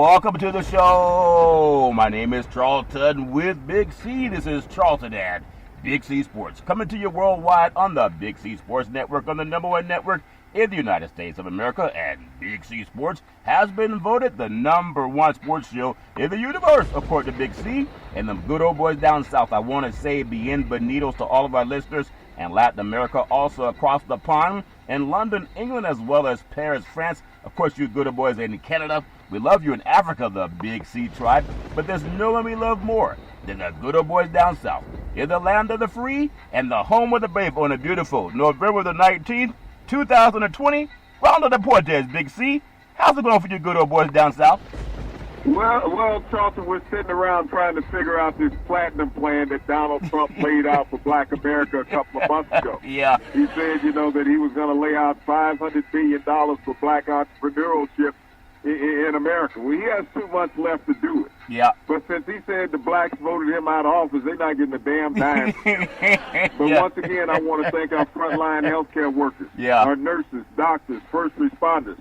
Welcome to the show. My name is Charlton with Big C. This is Charlton at Big C Sports, coming to you worldwide on the Big C Sports Network, on the #1 network in the United States of America. And Big C Sports has been voted the #1 sports show in the universe, according to Big C and them good old boys down south. I want to say bienvenidos to all of our listeners and Latin America, also across the pond in London, England, as well as Paris, France. Of course, you good old boys in Canada. We love you in Africa, the Big C tribe, but there's no one we love more than the good old boys down south, in the land of the free and the home of the brave, on a beautiful November the 19th, 2020. Round of the Portes, Big C. How's it going for you good old boys down south? Well, Charlton, we're sitting around trying to figure out this platinum plan that Donald Trump laid out for Black America a couple of months ago. Yeah. He said, that he was going to lay out $500 billion for black entrepreneurship in America. Well, he has 2 months left to do it. Yeah. But since he said the blacks voted him out of office, they're not getting a damn dime. But once again, I want to thank our frontline healthcare workers, our nurses, doctors, first responders.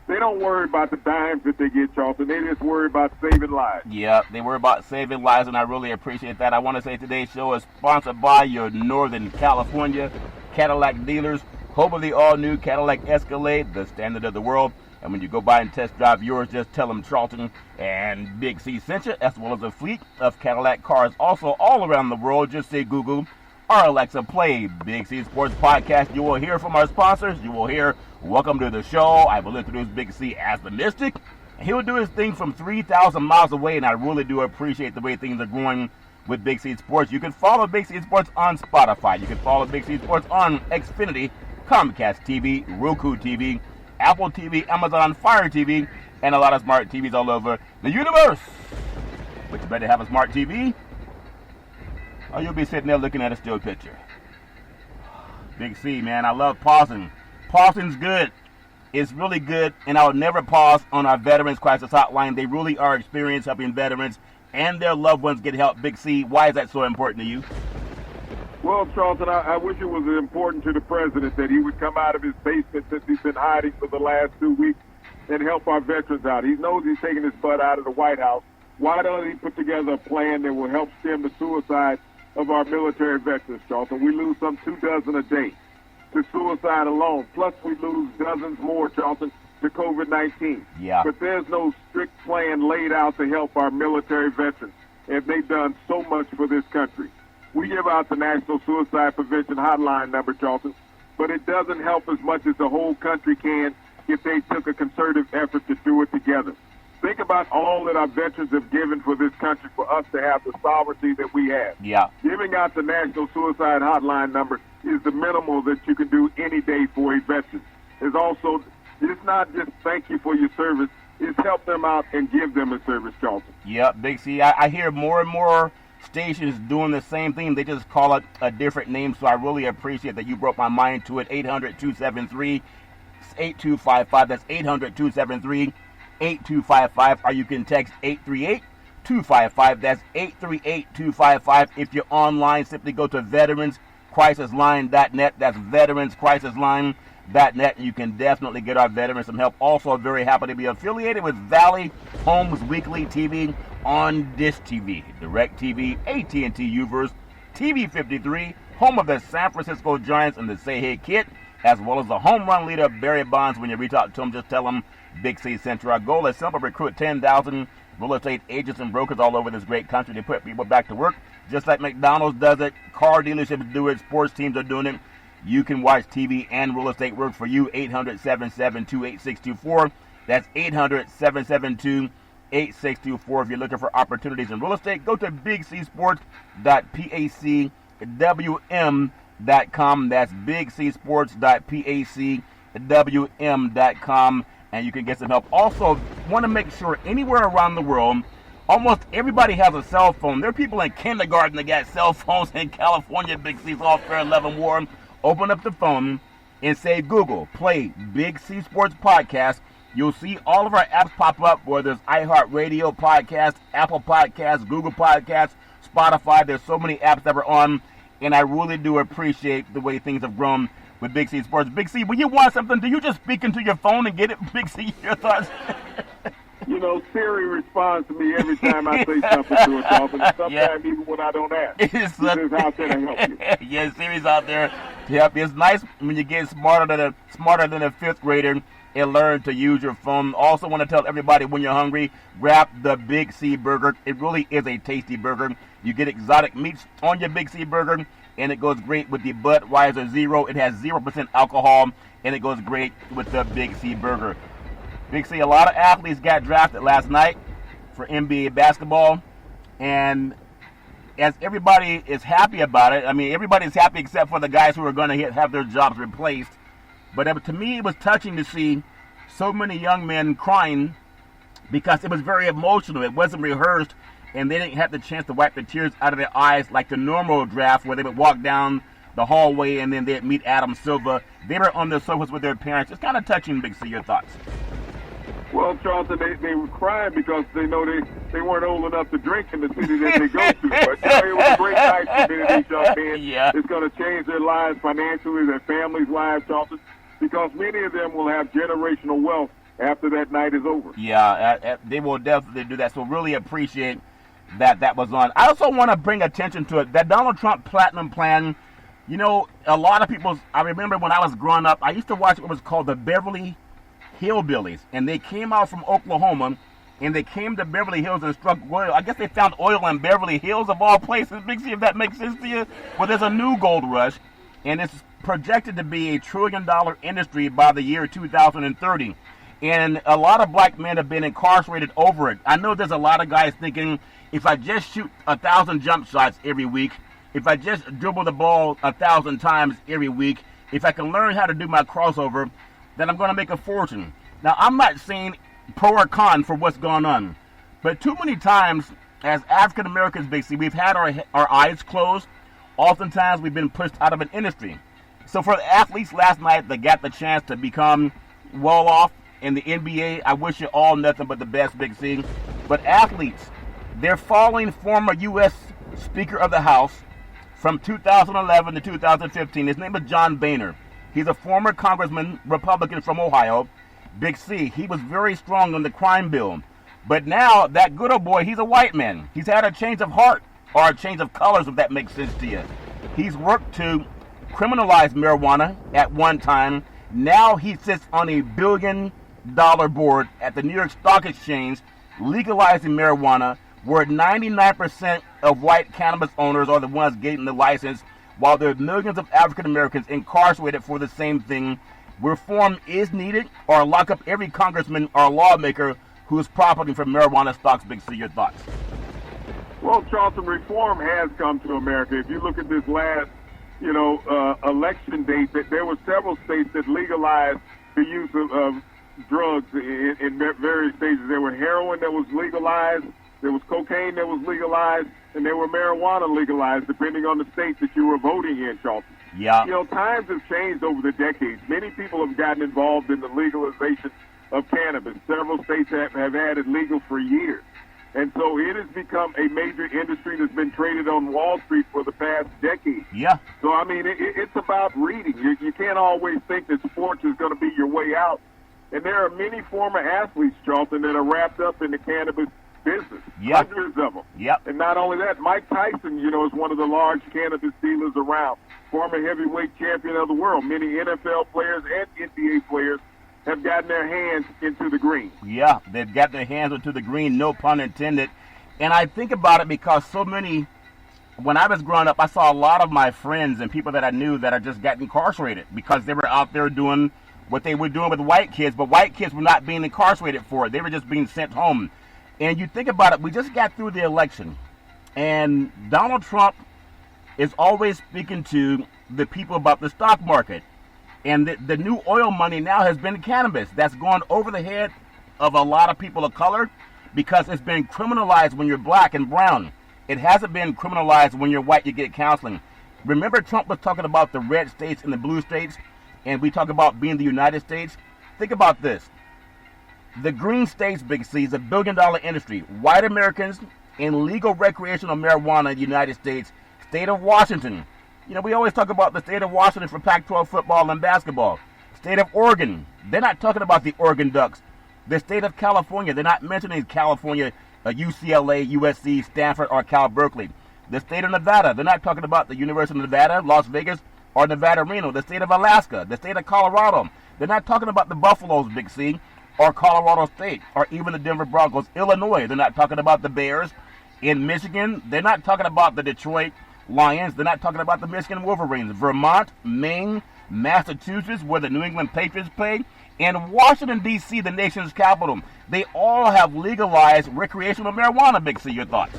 They don't worry about the dimes that they get, Charlton. They just worry about saving lives. Yeah, they worry about saving lives, and I really appreciate that. I want to say today's show is sponsored by your Northern California Cadillac dealers. Home of the all-new Cadillac Escalade, the standard of the world. And when you go by and test drive yours, just tell them Charlton and Big C sent you, as well as a fleet of Cadillac cars also all around the world. Just say Google or Alexa, play Big C Sports Podcast. You will hear from our sponsors. You will hear welcome to the show. I will introduce Big C as the Mystic. He will do his thing from 3,000 miles away, and I really do appreciate the way things are going with Big C Sports. You can follow Big C Sports on Spotify. You can follow Big C Sports on Xfinity, Comcast TV, Roku TV, Apple TV, Amazon Fire TV, and a lot of smart TVs all over the universe. But you better have a smart TV, or you'll be sitting there looking at a still picture. Big C, man, I love pausing. Pausing's good. It's really good, and I'll never pause on our Veterans Crisis Hotline. They really are experienced helping veterans and their loved ones get help. Big C, why is that so important to you? Well, Charlton, I wish it was important to the president that he would come out of his basement since he's been hiding for the last 2 weeks and help our veterans out. He knows he's taking his butt out of the White House. Why doesn't he put together a plan that will help stem the suicide of our military veterans, Charlton? We lose some 24 a day to suicide alone. Plus, we lose dozens more, Charlton, to COVID-19. Yeah. But there's no strict plan laid out to help our military veterans, and they've done so much for this country. We give out the National Suicide Prevention Hotline number, Charlton, but it doesn't help as much as the whole country can if they took a concerted effort to do it together. Think about all that our veterans have given for this country for us to have the sovereignty that we have. Yeah. Giving out the National Suicide Hotline number is the minimal that you can do any day for a veteran. It's not just thank you for your service, it's help them out and give them a service, Charlton. Yeah, Big C, I hear more and more stations doing the same thing. They just call it a different name, so I really appreciate that you brought my mind to it. 800-273-8255. That's 800-273-8255. Or you can text 838-255. That's 838-255. If you're online, simply go to veteranscrisisline.net. That's veteranscrisisline.net. You can definitely get our veterans some help. Also, very happy to be affiliated with Valley Homes Weekly TV on Dish TV, DirecTV, AT&T Uverse, TV 53, home of the San Francisco Giants and the Say Hey Kid, as well as the home run leader Barry Bonds. When you reach out to him, just tell him Big C sent you. Our goal is simple: recruit 10,000 real estate agents and brokers all over this great country to put people back to work, just like McDonald's does it, car dealerships do it, sports teams are doing it. You can watch TV and real estate work for you. 800-772-8624. That's 800-772-8624. If you're looking for opportunities in real estate, go to bigcsports.pacwm.com. That's bigcsports.pacwm.com, and you can get some help. Also, want to make sure anywhere around the world, almost everybody has a cell phone. There are people in kindergarten that got cell phones in California. Big C's All Fair 11 War. Open up the phone and say, Google, play Big C Sports Podcast. You'll see all of our apps pop up, whether it's iHeartRadio Podcast, Apple Podcasts, Google Podcasts, Spotify. There's so many apps that we're on, and I really do appreciate the way things have grown with Big C Sports. Big C, when you want something, do you just speak into your phone and get it? Big C, your thoughts? You know, Siri responds to me every time I say something to her, Charlton. And sometimes even when I don't ask. She says, how can I help you? Yeah, Siri's out there to help you. It's nice when you get smarter than a fifth grader and learn to use your phone. Also want to tell everybody, when you're hungry, grab the Big C Burger. It really is a tasty burger. You get exotic meats on your Big C Burger, and it goes great with the Budweiser Zero. It has 0% alcohol, and it goes great with the Big C Burger. Big C, a lot of athletes got drafted last night for NBA basketball, and as everybody is happy about it, I mean, everybody's happy except for the guys who are going to have their jobs replaced. But to me, it was touching to see so many young men crying because it was very emotional. It wasn't rehearsed, and they didn't have the chance to wipe the tears out of their eyes like the normal draft where they would walk down the hallway and then they'd meet Adam Silver. They were on the surface with their parents. It's kind of touching, Big C. Your thoughts? Well, Charlton, they were crying because they know they weren't old enough to drink in the city that they go to. But you know, it was a great night for many of these young men. Yeah. It's going to change their lives financially, their families' lives, Charlton, because many of them will have generational wealth after that night is over. Yeah, they will definitely do that. So really appreciate that was on. I also want to bring attention to it, that Donald Trump Platinum Plan. You know, a lot of people, I remember when I was growing up, I used to watch what was called the Beverly Hillbillies, and they came out from Oklahoma, and they came to Beverly Hills and struck oil. I guess they found oil in Beverly Hills, of all places. Big C, if that makes sense to you. Well, there's a new gold rush, and it's projected to be $1 trillion industry by the year 2030. And a lot of black men have been incarcerated over it. I know there's a lot of guys thinking, if I just shoot 1,000 jump shots every week, if I just dribble the ball 1,000 times every week, if I can learn how to do my crossover, then I'm going to make a fortune. Now, I'm not saying pro or con for what's going on, but too many times as African Americans, basically, we've had our eyes closed. Oftentimes, we've been pushed out of an industry. So for the athletes last night that got the chance to become well off in the NBA, I wish you all nothing but the best, Big C. But athletes, they're following former U.S. Speaker of the House from 2011 to 2015. His name is John Boehner. He's a former congressman, Republican from Ohio. Big C, he was very strong on the crime bill. But now, that good old boy, he's a white man. He's had a change of heart, or a change of colors, if that makes sense to you. He's worked to criminalize marijuana at one time. Now he sits on $1 billion board at the New York Stock Exchange, legalizing marijuana, where 99% of white cannabis owners are the ones getting the license, while there are millions of African Americans incarcerated for the same thing. Reform is needed, or lock up every congressman or lawmaker who is profiting from marijuana stocks. Big C, your thoughts? Well, Charlton, reform has come to America. If you look at this last, election date, that there were several states that legalized the use of drugs in various stages. There were heroin that was legalized, there was cocaine that was legalized, and there were marijuana legalized, depending on the state that you were voting in, Charlton. Yeah. You know, times have changed over the decades. Many people have gotten involved in the legalization of cannabis. Several states have had it legal for years. And so it has become a major industry that's been traded on Wall Street for the past decade. Yeah. So, I mean, it's about reading. You can't always think that sports is going to be your way out. And there are many former athletes, Charlton, that are wrapped up in the cannabis business. Yep. Hundreds of them. Yep. And not only that, Mike Tyson, is one of the large cannabis dealers around. Former heavyweight champion of the world. Many NFL players and NBA players have gotten their hands into the green. Yeah, they've got their hands into the green, no pun intended. And I think about it because so many, when I was growing up, I saw a lot of my friends and people that I knew that had just got incarcerated because they were out there doing what they were doing with white kids, but white kids were not being incarcerated for it. They were just being sent home. And you think about it, we just got through the election, and Donald Trump is always speaking to the people about the stock market. And the new oil money now has been cannabis. That's gone over the head of a lot of people of color because it's been criminalized when you're black and brown. It hasn't been criminalized when you're white, you get counseling. Remember Trump was talking about the red states and the blue states, and we talk about being the United States? Think about this. The green states, Big C, is $1 billion industry. White Americans in legal recreational marijuana in the United States. State of Washington. We always talk about the state of Washington for Pac-12 football and basketball. State of Oregon. They're not talking about the Oregon Ducks. The state of California, they're not mentioning California, UCLA, USC, Stanford, or Cal Berkeley. The state of Nevada, they're not talking about the University of Nevada, Las Vegas, or Nevada Reno. The state of Alaska, the state of Colorado, they're not talking about the Buffaloes, Big C, or Colorado State, or even the Denver Broncos. Illinois, they're not talking about the Bears. In Michigan, they're not talking about the Detroit Lions. They're not talking about the Michigan Wolverines. Vermont, Maine, Massachusetts, where the New England Patriots play, and Washington, D.C., the nation's capital. They all have legalized recreational marijuana. Big C, your thoughts?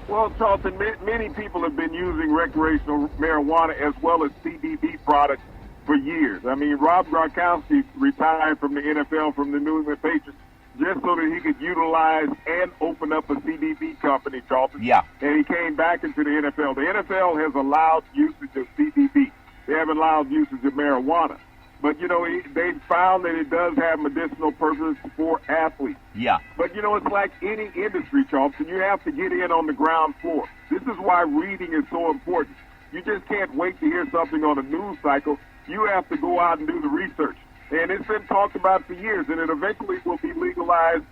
Well, Charlton, many people have been using recreational marijuana as well as CBD products for years. I mean, Rob Gronkowski retired from the NFL, from the New England Patriots, just so that he could utilize and open up a CBD company, Charlton. Yeah. And he came back into the NFL. The NFL has allowed usage of CBD. They haven't allowed usage of marijuana. But, you know, they found that it does have medicinal purpose for athletes. Yeah. But, you know, it's like any industry, Charlton. You have to get in on the ground floor. This is why reading is so important. You just can't wait to hear something on a news cycle. You have to go out and do the research. And it's been talked about for years, and it eventually will be legalized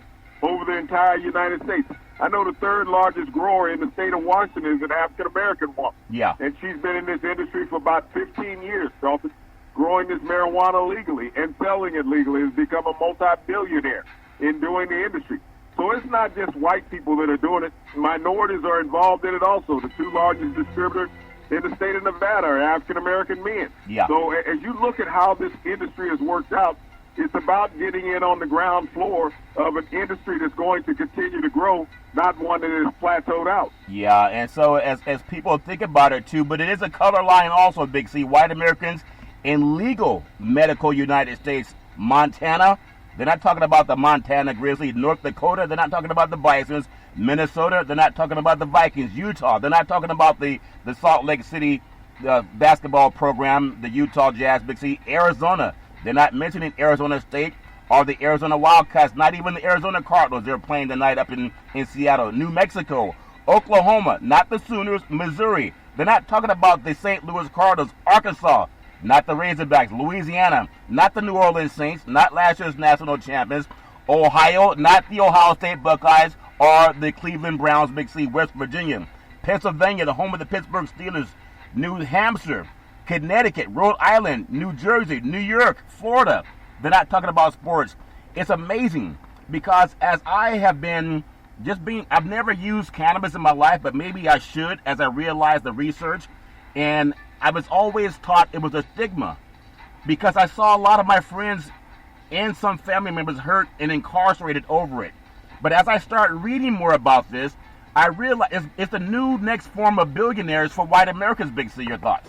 over the entire United States. I know the third largest grower in the state of Washington is an African-American woman. Yeah. And she's been in this industry for about 15 years, Charlton, growing this marijuana legally and selling it legally, has become a multi-billionaire in doing the industry. So it's not just white people that are doing it. Minorities are involved in it also. The two largest distributors in the state of Nevada are African-American men. Yeah. So as you look at how this industry has worked out, it's about getting in on the ground floor of an industry that's going to continue to grow, not one that is plateaued out. Yeah, and so as people think about it too, but it is a color line also, Big C. White Americans in legal medical United States, Montana, they're not talking about the Montana Grizzlies. North Dakota, they're not talking about the Bisons. Minnesota, they're not talking about the Vikings. Utah, they're not talking about the Salt Lake City basketball program, the Utah Jazz, Big C. Arizona, they're not mentioning Arizona State or the Arizona Wildcats, not even the Arizona Cardinals. They're playing tonight up in Seattle. New Mexico, Oklahoma, not the Sooners. Missouri, they're not talking about the St. Louis Cardinals. Arkansas, not the Razorbacks. Louisiana, not the New Orleans Saints, not last year's national champions. Ohio, not the Ohio State Buckeyes or the Cleveland Browns, Big C. West Virginia. Pennsylvania, the home of the Pittsburgh Steelers. New Hampshire, Connecticut, Rhode Island, New Jersey, New York, Florida. They're not talking about sports. It's amazing because as I have been I've never used cannabis in my life, but maybe I should as I realize the research. And I was always taught it was a stigma because I saw a lot of my friends and some family members hurt and incarcerated over it. But as I start reading more about this, I realize it's the new next form of billionaires for white Americans, Big C. Your thoughts?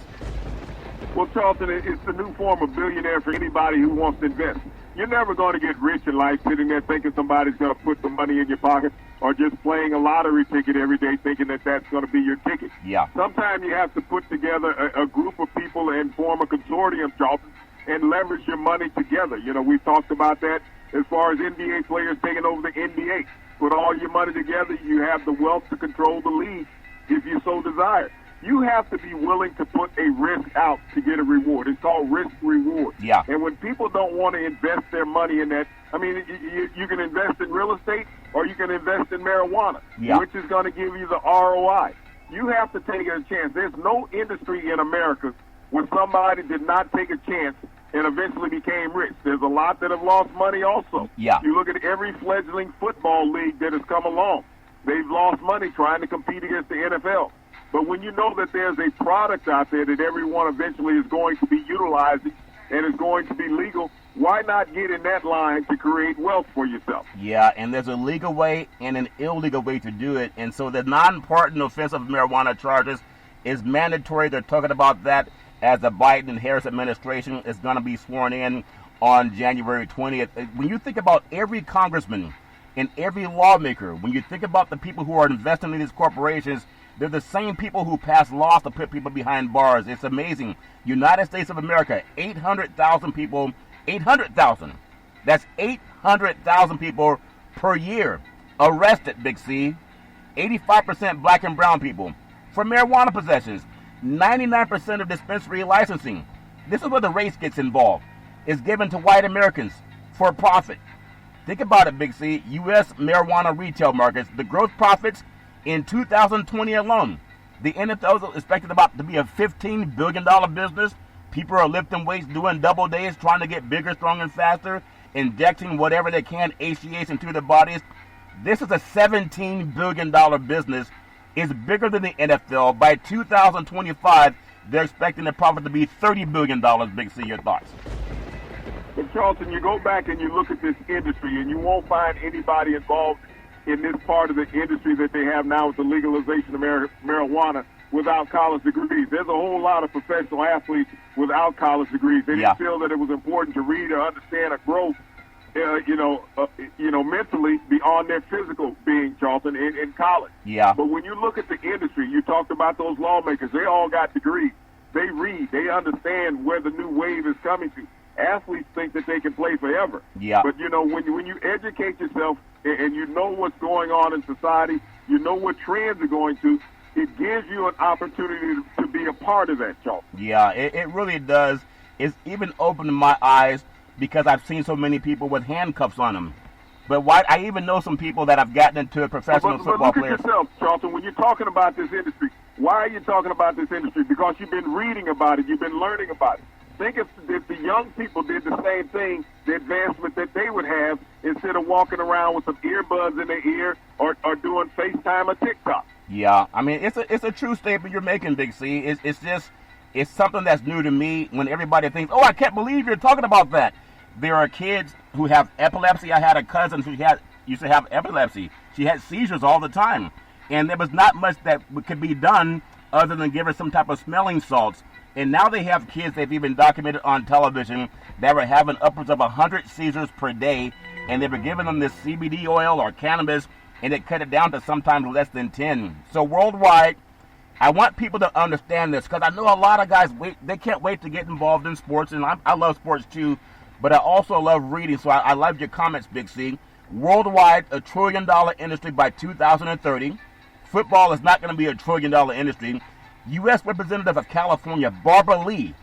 Well, Charlton, it's the new form of billionaire for anybody who wants to invest. You're never going to get rich in life sitting there thinking somebody's going to put the money in your pocket or just playing a lottery ticket every day thinking that that's going to be your ticket. Yeah. Sometimes you have to put together a group of people and form a consortium, Charlton, and leverage your money together. You know, we talked about that as far as NBA players taking over the NBA. Put all your money together, you have the wealth to control the league if you so desire. You have to be willing to put a risk out to get a reward. It's called risk-reward. Yeah. And when people don't want to invest their money in that, I mean, you can invest in real estate or you can invest in marijuana, which is going to give you the ROI. You have to take a chance. There's no industry in America where somebody did not take a chance and eventually became rich. There's a lot that have lost money also. Yeah. You look at every fledgling football league that has come along. They've lost money trying to compete against the NFL. But when you know that there's a product out there that everyone eventually is going to be utilizing and is going to be legal, why not get in that line to create wealth for yourself? Yeah, and there's a legal way and an illegal way to do it. And so the non-pardon offensive marijuana charges is mandatory. They're talking about that as the Biden and Harris administration is going to be sworn in on January 20th. When you think about every congressman and every lawmaker, when you think about the people who are investing in these corporations, they're the same people who pass laws to put people behind bars. It's amazing. United States of America, 800,000 people, 800,000. That's 800,000 people per year arrested, Big C. 85% black and brown people for marijuana possessions. 99% of dispensary licensing. This is where the race gets involved. Is given to white Americans for profit. Think about it, Big C. U.S. marijuana retail markets, the gross profits in 2020 alone. The NFL is expected about to be a $15 billion business. People are lifting weights, doing double days, trying to get bigger, stronger, and faster, injecting whatever they can, HGH, into their bodies. This is a $17 billion business. It's bigger than the NFL. By 2025, they're expecting the profit to be $30 billion, Big C. Your thoughts? But Charlton, you go back and you look at this industry, and you won't find anybody involved in this part of the industry that they have now with the legalization of marijuana without college degrees. There's a whole lot of professional athletes without college degrees. They didn't feel that it was important to read or understand or grow, mentally beyond their physical being, Charlton, in college. Yeah. But when you look at the industry, you talked about those lawmakers. They all got degrees. They read. They understand where the new wave is coming to. Athletes think that they can play forever. Yeah. But, when you educate yourself and you know what's going on in society, you know what trends are going to, it gives you an opportunity to be a part of that, Charles. Yeah, it really does. It's even opened my eyes because I've seen so many people with handcuffs on them. But I even know some people that have gotten into professional football players. But look at yourself, Charlton, when you're talking about this industry. Why are you talking about this industry? Because you've been reading about it. You've been learning about it. Think if the young people did the same thing, the advancement that they would have instead of walking around with some earbuds in their ear or doing FaceTime or TikTok. Yeah, I mean, it's a true statement you're making, Big C. It's something that's new to me when everybody thinks, oh, I can't believe you're talking about that. There are kids who have epilepsy. I had a cousin who used to have epilepsy. She had seizures all the time. And there was not much that could be done other than give her some type of smelling salts. And now they have kids they've even documented on television that were having upwards of 100 seizures per day, and they were giving them this CBD oil or cannabis, and it cut it down to sometimes less than 10. So worldwide, I want people to understand this because I know a lot of guys they can't wait to get involved in sports, and I love sports too, but I also love reading. So I love your comments, Big C. Worldwide, $1 trillion industry by 2030. Football is not going to be $1 trillion industry. U.S. Representative of California, Barbara Lee,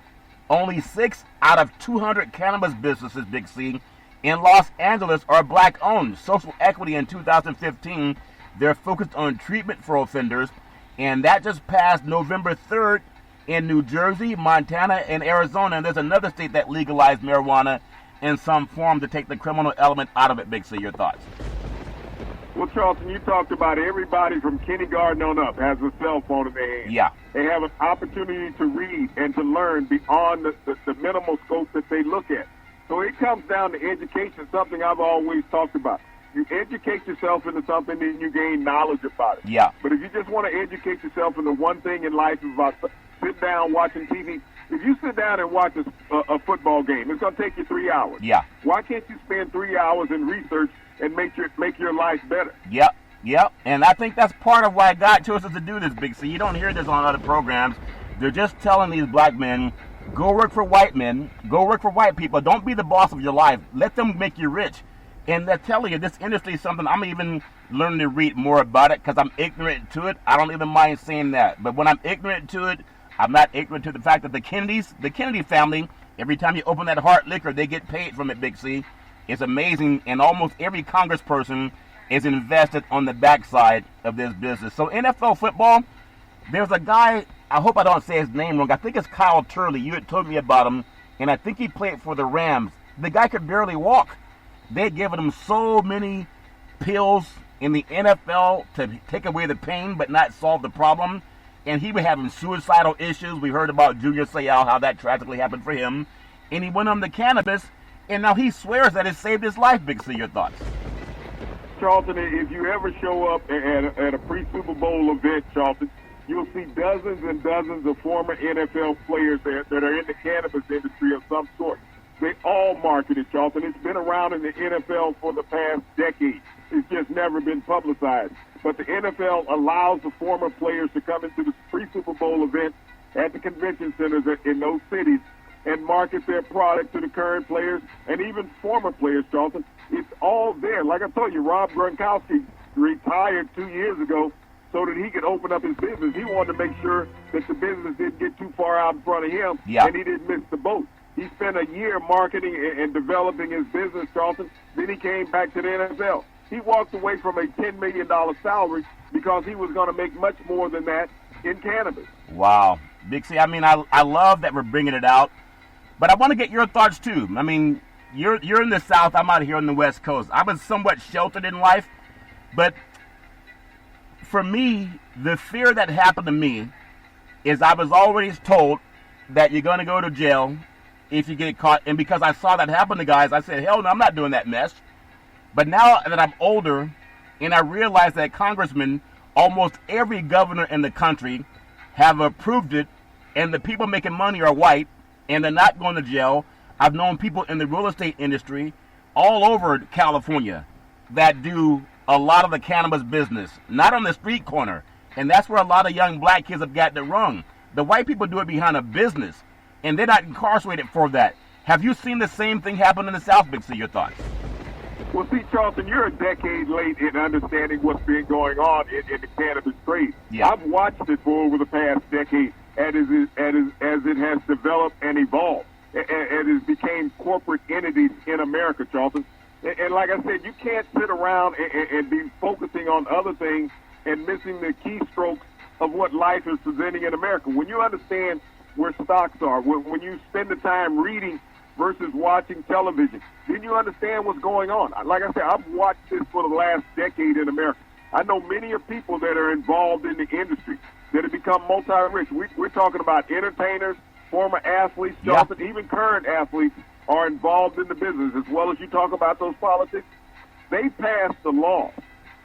only 6 out of 200 cannabis businesses, Big C, in Los Angeles are black-owned. Social Equity in 2015, they're focused on treatment for offenders, and that just passed November 3rd in New Jersey, Montana, and Arizona. And there's another state that legalized marijuana in some form to take the criminal element out of it, Big C. Your thoughts? Well, Charlton, you talked about everybody from kindergarten on up has a cell phone in their hand. Yeah. They have an opportunity to read and to learn beyond the minimal scope that they look at. So it comes down to education, something I've always talked about. You educate yourself into something and you gain knowledge about it. Yeah. But if you just want to educate yourself into one thing in life about sit down watching TV, if you sit down and watch a football game, it's going to take you 3 hours. Yeah. Why can't you spend 3 hours in research and make your life better? Yep. And I think that's part of why God chose us to do this, Big C. You don't hear this on other programs. They're just telling these black men, go work for white men, go work for white people. Don't be the boss of your life. Let them make you rich. And they're telling you this industry is something I'm even learning to read more about it because I'm ignorant to it. I don't even mind saying that. But when I'm ignorant to it, I'm not ignorant to the fact that the Kennedy family, every time you open that hard liquor, they get paid from it, Big C. It's amazing, and almost every congressperson is invested on the backside of this business. So NFL football, there's a guy, I hope I don't say his name wrong, I think it's Kyle Turley. You had told me about him, and I think he played for the Rams. The guy could barely walk. They'd given him so many pills in the NFL to take away the pain but not solve the problem. And he was having suicidal issues. We heard about Junior Seau, how that tragically happened for him. And he went on the cannabis, and now he swears that it saved his life. Big C, your thoughts? Charlton, if you ever show up at a pre-Super Bowl event, Charlton, you'll see dozens and dozens of former NFL players that are in the cannabis industry of some sort. They all market it, Charlton. It's been around in the NFL for the past decade. It's just never been publicized. But the NFL allows the former players to come into the pre-Super Bowl event at the convention centers in those cities and market their product to the current players and even former players, Charlton. It's all there. Like I told you, Rob Gronkowski retired 2 years ago so that he could open up his business. He wanted to make sure that the business didn't get too far out in front of him and he didn't miss the boat. He He spent a year marketing and developing his business, Charlton. Then he came back to the NFL. He walked away from a $10 million salary because he was going to make much more than that in cannabis. Wow. Big C, I mean, I love that we're bringing it out, but I want to get your thoughts too. I mean, you're in the South, I'm out here on the West Coast. I was somewhat sheltered in life, but for me, the fear that happened to me is I was always told that you're going to go to jail if you get caught. And because I saw that happen to guys, I said, hell no, I'm not doing that mess. But now that I'm older and I realize that congressmen, almost every governor in the country have approved it, and the people making money are white and they're not going to jail. I've known people in the real estate industry all over California that do a lot of the cannabis business, not on the street corner. And that's where a lot of young black kids have gotten it wrong. The white people do it behind a business, and they're not incarcerated for that. Have you seen the same thing happen in the South, Big C? Your thoughts? Well, see, Charlton, you're a decade late in understanding what's been going on in the cannabis trade. Yeah. I've watched it for over the past decade as it has developed and evolved, and it became corporate entities in America, Charlton. And like I said, you can't sit around and be focusing on other things and missing the keystrokes of what life is presenting in America. When you understand where stocks are, when you spend the time reading versus watching television, then you understand what's going on. Like I said, I've watched this for the last decade in America. I know many of people that are involved in the industry that have become multi-rich. We're talking about entertainers, former athletes, Charlton, even current athletes are involved in the business, as well as you talk about those politics. They passed the law.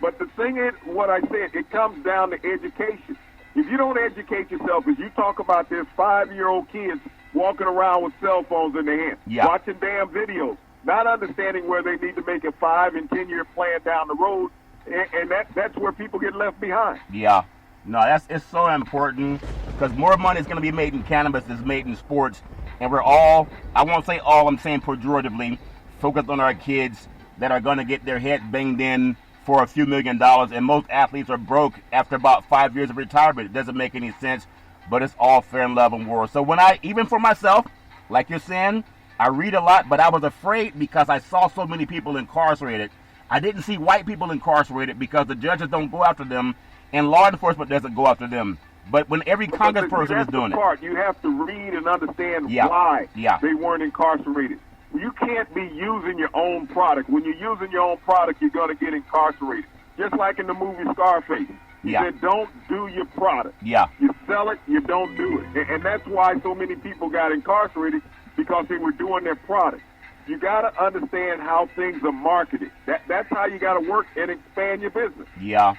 But the thing is, what I said, it comes down to education. If you don't educate yourself, as you talk about this 5-year-old kids walking around with cell phones in their hands, watching damn videos, not understanding where they need to make a 5 and 10-year plan down the road, and that's where people get left behind. Yeah. No, it's so important, because more money is going to be made in cannabis than is made in sports. And we're all, I won't say all, I'm saying pejoratively, focused on our kids that are going to get their head banged in for a few $1 million. And most athletes are broke after about 5 years of retirement. It doesn't make any sense, but it's all fair and level war. So when even for myself, like you're saying, I read a lot, but I was afraid because I saw so many people incarcerated. I didn't see white people incarcerated because the judges don't go after them and law enforcement doesn't go after them. But when every congressperson is doing it. You have to read and understand why they weren't incarcerated. You can't be using your own product. When you're using your own product, you're going to get incarcerated. Just like in the movie Scarface. He said, don't do your product. Yeah. You sell it, you don't do it. And that's why so many people got incarcerated, because they were doing their product. You got to understand how things are marketed. That's how you got to work and expand your business. Yeah.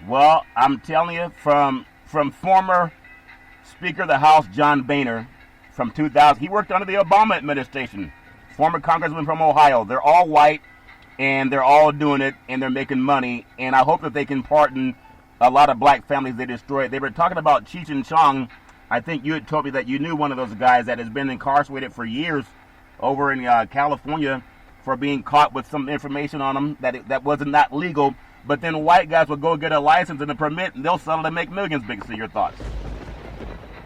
Well, I'm telling you, from former Speaker of the House John Boehner from 2000. He worked under the Obama administration. Former congressman from Ohio. They're all white, and they're all doing it, and they're making money. And I hope that they can pardon a lot of black families they destroyed. They were talking about Cheech and Chong. I think you had told me that you knew one of those guys that has been incarcerated for years over in California for being caught with some information on him that wasn't not legal. But then white guys will go get a license and a permit, and they'll sell it and make millions. Big C, your thoughts?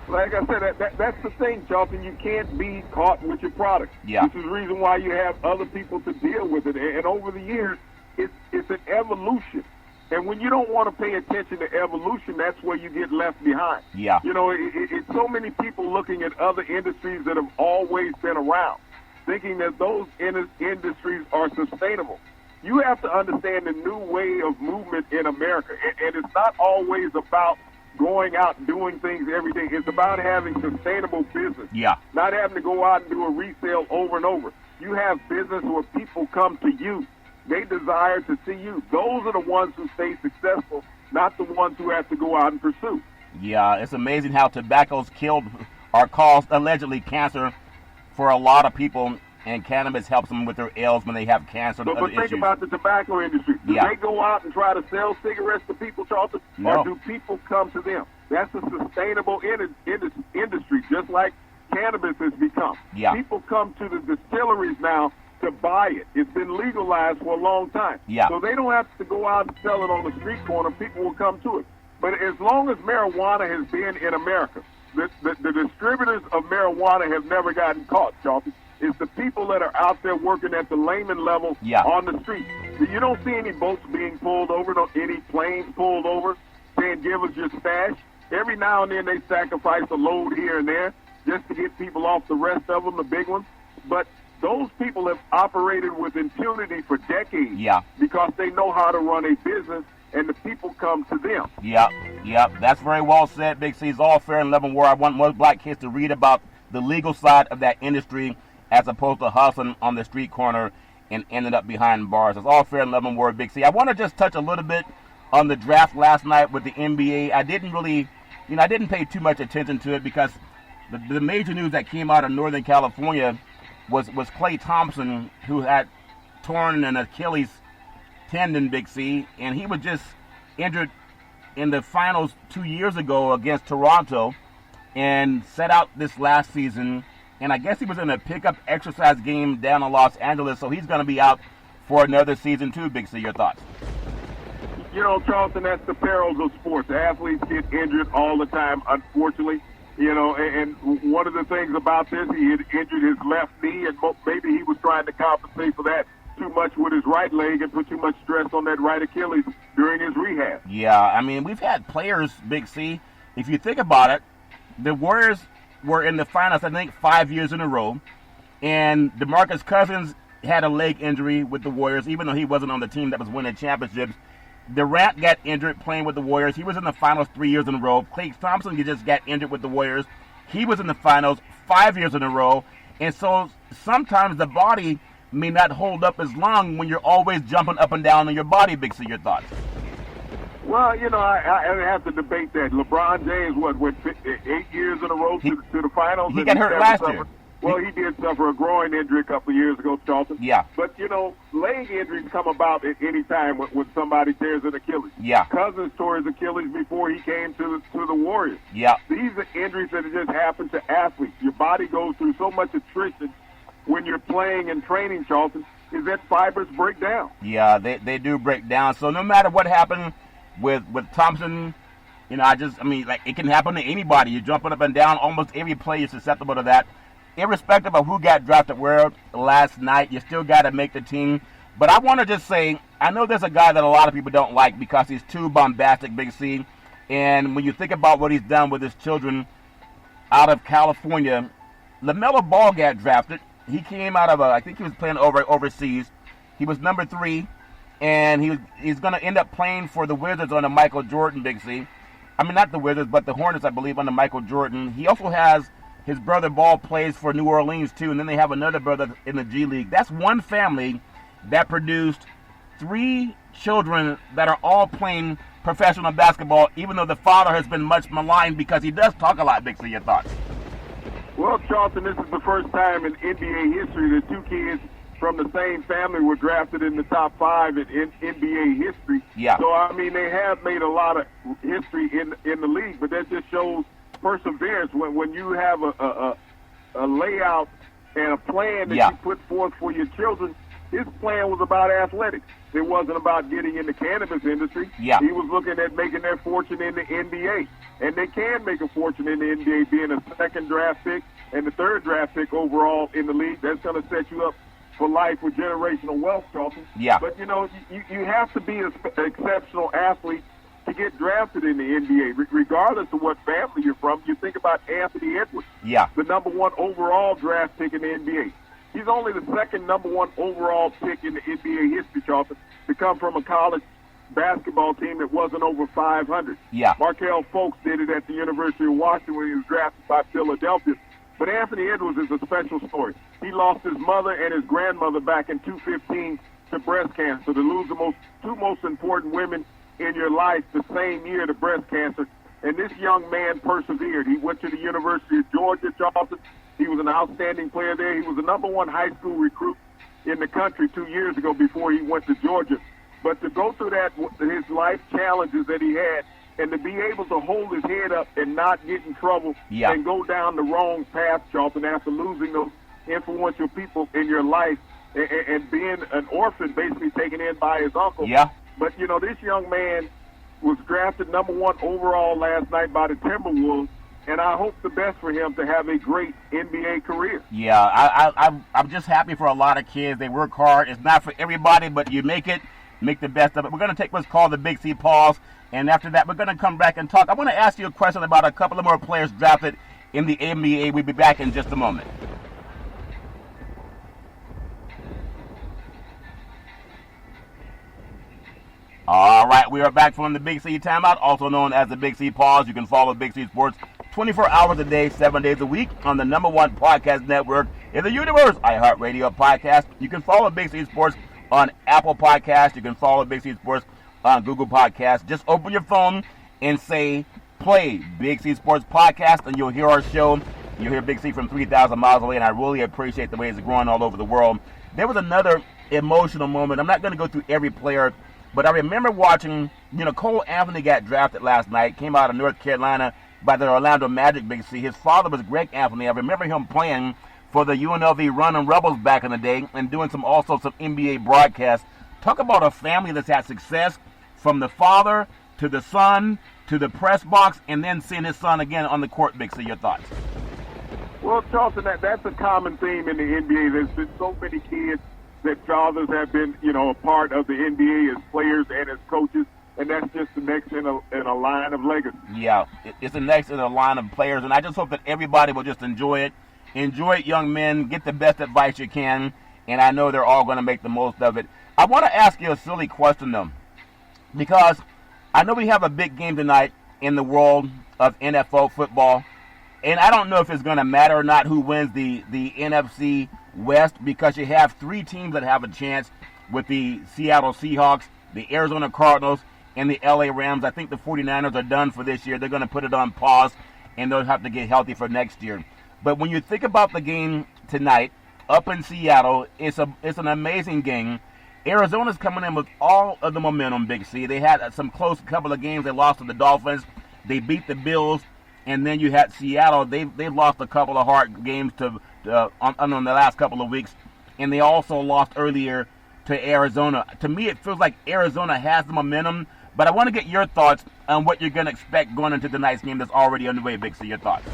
Like I said, that's the thing, Charlton. You can't be caught with your product. Yeah. This is the reason why you have other people to deal with it. And over the years, it's an evolution. And when you don't want to pay attention to evolution, that's where you get left behind. Yeah. You know, it's so many people looking at other industries that have always been around, thinking that those industries are sustainable. You have to understand the new way of movement in America. And it's not always about going out and doing things every day. It's about having sustainable business. Yeah. Not having to go out and do a resale over and over. You have business where people come to you. They desire to see you. Those are the ones who stay successful, not the ones who have to go out and pursue. Yeah, it's amazing how tobacco's killed or caused allegedly cancer for a lot of people, and cannabis helps them with their ills when they have cancer and other But think issues. about the tobacco industry. Do they go out and try to sell cigarettes to people, Charlton? No. Or do people come to them? That's a sustainable industry, just like cannabis has become. Yeah. People come to the distilleries now to buy it. It's been legalized for a long time. Yeah. So they don't have to go out and sell it on the street corner. People will come to it. But as long as marijuana has been in America, the distributors of marijuana have never gotten caught, Charlton. It's the people that are out there working at the layman level on the street. You don't see any boats being pulled over, no any planes pulled over saying, give us your stash. Every now and then they sacrifice a load here and there just to get people off the rest of them, the big ones. But those people have operated with impunity for decades because they know how to run a business, and the people come to them. Yep. That's very well said, Big C. It's all fair in love and war. I want most black kids to read about the legal side of that industry as opposed to hustling on the street corner and ending up behind bars. It's all fair in love and war, Big C. I want to just touch a little bit on the draft last night with the NBA. I didn't pay too much attention to it because the major news that came out of Northern California was Klay Thompson, who had torn an Achilles tendon, Big C, and he was just injured in the finals 2 years ago against Toronto and set out this last season. And I guess he was in a pickup exercise game down in Los Angeles, so he's going to be out for another season too, Big C. Your thoughts? You know, Charlton, that's the perils of sports. Athletes get injured all the time, unfortunately. You know, and one of the things about this, he had injured his left knee, and maybe he was trying to compensate for that too much with his right leg and put too much stress on that right Achilles during his rehab. Yeah, I mean, we've had players, Big C, if you think about it, the Warriors were in the finals, I think, 5 years in a row, and DeMarcus Cousins had a leg injury with the Warriors, even though he wasn't on the team that was winning championships. Durant got injured playing with the Warriors. He was in the finals 3 years in a row. Klay Thompson just got injured with the Warriors. He was in the finals 5 years in a row. And so sometimes the body may not hold up as long when you're always jumping up and down on your body, Big C. Your thoughts? Well, you know, I have to debate that. LeBron James, went 8 years in a row to the finals? He got hurt last year. Well, he did suffer a groin injury a couple of years ago, Charlton. Yeah. But, you know, leg injuries come about at any time when somebody tears an Achilles. Yeah. Cousins tore his Achilles before he came to the Warriors. Yeah. These are injuries that just happen to athletes. Your body goes through so much attrition when you're playing and training, Charlton, is that fibers break down. Yeah, they do break down. So no matter what happened with Thompson, you know, it can happen to anybody. You're jumping up and down. Almost every player is susceptible to that. Irrespective of who got drafted where last night, you still got to make the team. But I want to just say, I know there's a guy that a lot of people don't like because he's too bombastic, Big C. And when you think about what he's done with his children out of California, LaMelo Ball got drafted. He came out of I think he was playing overseas. He was number 3, and he's going to end up playing for the Wizards under Michael Jordan, Big C. I mean, not the Wizards, but the Hornets, I believe, under Michael Jordan. He also has his brother Ball plays for New Orleans, too, and then they have another brother in the G League. That's one family that produced 3 children that are all playing professional basketball, even though the father has been much maligned because he does talk a lot, Big C. Your thoughts? Well, Charlton, this is the first time in NBA history that 2 kids from the same family were drafted in the top 5 in NBA history. Yeah. So, I mean, they have made a lot of history in the league, but that just shows perseverance when you have a layout and a plan that you put forth for your children. His plan was about athletics. It wasn't about getting in the cannabis industry. Yeah. He was looking at making their fortune in the NBA. And they can make a fortune in the NBA being a second draft pick and the third draft pick overall in the league. That's going to set you up for life with generational wealth, Charlton. Yeah. But, you know, you have to be an exceptional athlete to get drafted in the NBA, regardless of what family you're from. You think about Anthony Edwards, the number 1 overall draft pick in the NBA. He's only the second number 1 overall pick in the NBA history, Charlton, to come from a college basketball team that wasn't over 500. Yeah. Markel Fultz did it at the University of Washington when he was drafted by Philadelphia. But Anthony Edwards is a special story. He lost his mother and his grandmother back in 2015 to breast cancer, to lose the two most important women in your life the same year to breast cancer. And this young man persevered. He went to the University of Georgia, Charlton. He was an outstanding player there. He was the number 1 high school recruit in the country 2 years ago before he went to Georgia. But to go through his life challenges that he had, and to be able to hold his head up and not get in trouble and go down the wrong path, Charlton, after losing those influential people in your life and being an orphan, basically taken in by his uncle. Yeah. But, you know, this young man was drafted number 1 overall last night by the Timberwolves, and I hope the best for him to have a great NBA career. Yeah, I'm just happy for a lot of kids. They work hard. It's not for everybody, but you make the best of it. We're going to take what's called the Big C pause, and after that, we're going to come back and talk. I want to ask you a question about a couple of more players drafted in the NBA. We'll be back in just a moment. All right, we are back from the Big C Timeout, also known as the Big C Pause. You can follow Big C Sports 24 hours a day, 7 days a week on the #1 podcast network in the universe, iHeartRadio Podcast. You can follow Big C Sports on Apple Podcasts. You can follow Big C Sports on Google Podcasts. Just open your phone and say, play Big C Sports Podcast, and you'll hear our show. You'll hear Big C from 3,000 miles away, and I really appreciate the way it's growing all over the world. There was another emotional moment. I'm not going to go through every player, but I remember watching, Cole Anthony got drafted last night, came out of North Carolina by the Orlando Magic, Big C. His father was Greg Anthony. I remember him playing for the UNLV Running Rebels back in the day and doing some NBA broadcasts. Talk about a family that's had success from the father to the son to the press box and then seeing his son again on the court, Big C. Your thoughts? Well, Charleston, that's a common theme in the NBA. There's been so many kids that fathers have been, a part of the NBA as players and as coaches, and that's just the next in a line of legacy. Yeah, it's the next in a line of players, and I just hope that everybody will just enjoy it. Enjoy it, young men. Get the best advice you can, and I know they're all going to make the most of it. I want to ask you a silly question, though, because I know we have a big game tonight in the world of NFL football, and I don't know if it's going to matter or not who wins the NFC West, because you have three teams that have a chance with the Seattle Seahawks, the Arizona Cardinals, and the LA Rams. I think the 49ers are done for this year. They're going to put it on pause, and they'll have to get healthy for next year. But when you think about the game tonight up in Seattle, it's an amazing game. Arizona's coming in with all of the momentum, Big C. They had some close couple of games. They lost to the Dolphins. They beat the Bills. And then you had Seattle. They've lost a couple of hard games on the last couple of weeks. And they also lost earlier to Arizona. To me, it feels like Arizona has the momentum. But I want to get your thoughts on what you're going to expect going into tonight's game that's already underway, Big C. Your thoughts?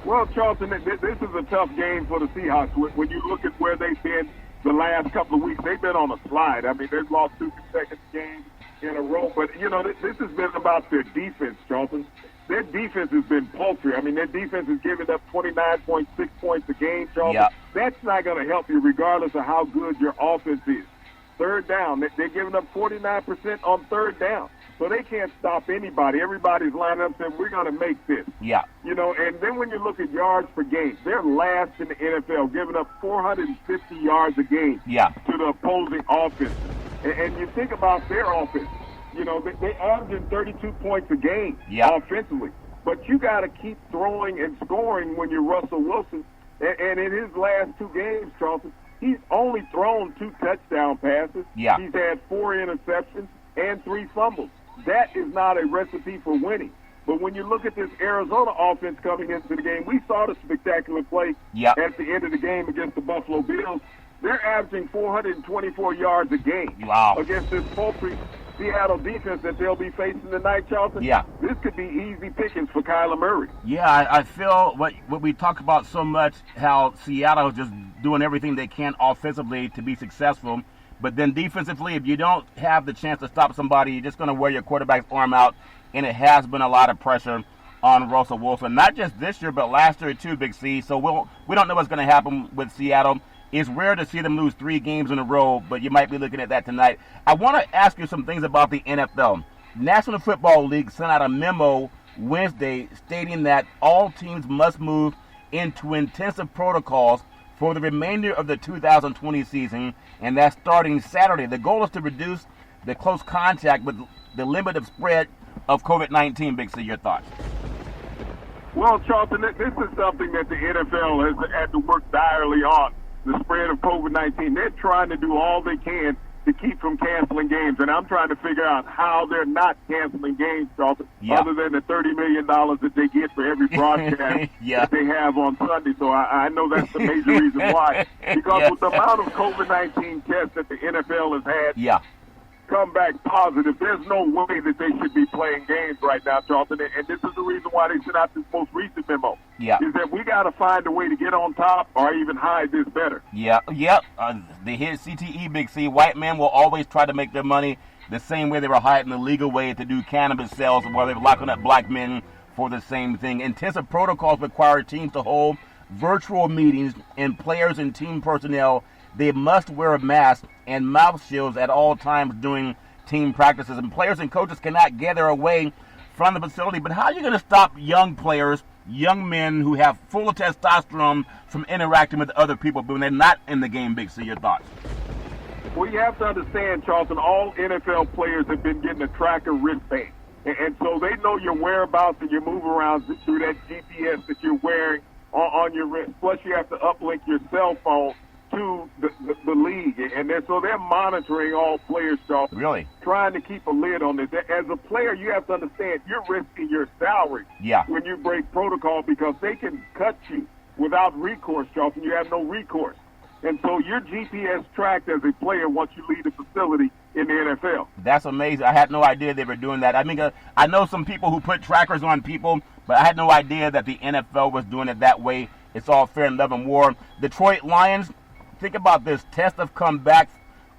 Well, Charleston, this is a tough game for the Seahawks. When you look at where they've been the last couple of weeks, they've been on a slide. I mean, they've lost 2 consecutive games in a row. But, this has been about their defense, Charleston. Their defense has been paltry. I mean, their defense is giving up 29.6 points a game, Charleston. Yep. That's not going to help you regardless of how good your offense is. Third down, they're giving up 49% on third down. So they can't stop anybody. Everybody's lining up saying, we're going to make this. Yeah. And then when you look at yards per game, they're last in the NFL, giving up 450 yards a game to the opposing offense. And you think about their offense. They averaging 32 points a game offensively. But you got to keep throwing and scoring when you're Russell Wilson. And in his last 2 games, Charleston, he's only thrown 2 touchdown passes. Yeah. He's had 4 interceptions and 3 fumbles. That is not a recipe for winning. But when you look at this Arizona offense coming into the game, we saw the spectacular play at the end of the game against the Buffalo Bills. They're averaging 424 yards a game against this paltry Seattle defense that they'll be facing tonight, Charleston. Yeah. This could be easy pickings for Kyler Murray. Yeah, I feel what we talk about so much, how Seattle is just doing everything they can offensively to be successful. But then defensively, if you don't have the chance to stop somebody, you're just going to wear your quarterback's arm out. And it has been a lot of pressure on Russell Wilson, not just this year, but last year too, Big C. So we don't know what's going to happen with Seattle. It's rare to see them lose 3 games in a row, but you might be looking at that tonight. I want to ask you some things about the NFL. National Football League sent out a memo Wednesday stating that all teams must move into intensive protocols for the remainder of the 2020 season, and that's starting Saturday. The goal is to reduce the close contact with the limited spread of COVID-19. Big C, your thoughts? Well, Charleston, this is something that the NFL has had to work direly on, the spread of COVID-19. They're trying to do all they can to keep from canceling games, and I'm trying to figure out how they're not canceling games, Charleston, other than the $30 million that they get for every broadcast that they have on Sunday. So I know that's the major reason why. Because with the amount of COVID-19 tests that the NFL has had, come back positive. There's no way that they should be playing games right now, Charlton. And this is the reason why they sent out this most recent memo. Yeah. Is that we got to find a way to get on top or even hide this better. Yeah, yep. They hit CTE, Big C. White men will always try to make their money the same way they were hiding the legal way to do cannabis sales, while they were locking up black men for the same thing. Intensive protocols require teams to hold virtual meetings, and players and team personnel, they must wear a mask and mouth shields at all times during team practices. And players and coaches cannot gather away from the facility. But how are you going to stop young players, young men who have full of testosterone, from interacting with other people when they're not in the game, Big C? Your thoughts? Well, you have to understand, Charlton, all NFL players have been getting a tracker wristband. And so they know your whereabouts and your move around through that GPS that you're wearing on your wrist. Plus, you have to uplink your cell phone to the league. And so they're monitoring all players, Charlton. Really? Trying to keep a lid on this. As a player, you have to understand you're risking your salary when you break protocol, because they can cut you without recourse, Charlton. You have no recourse. And so you're GPS tracked as a player once you leave the facility in the NFL. That's amazing. I had no idea they were doing that. I mean, I know some people who put trackers on people, but I had no idea that the NFL was doing it that way. It's all fair in love and war. Detroit Lions, think about this. Tests have come back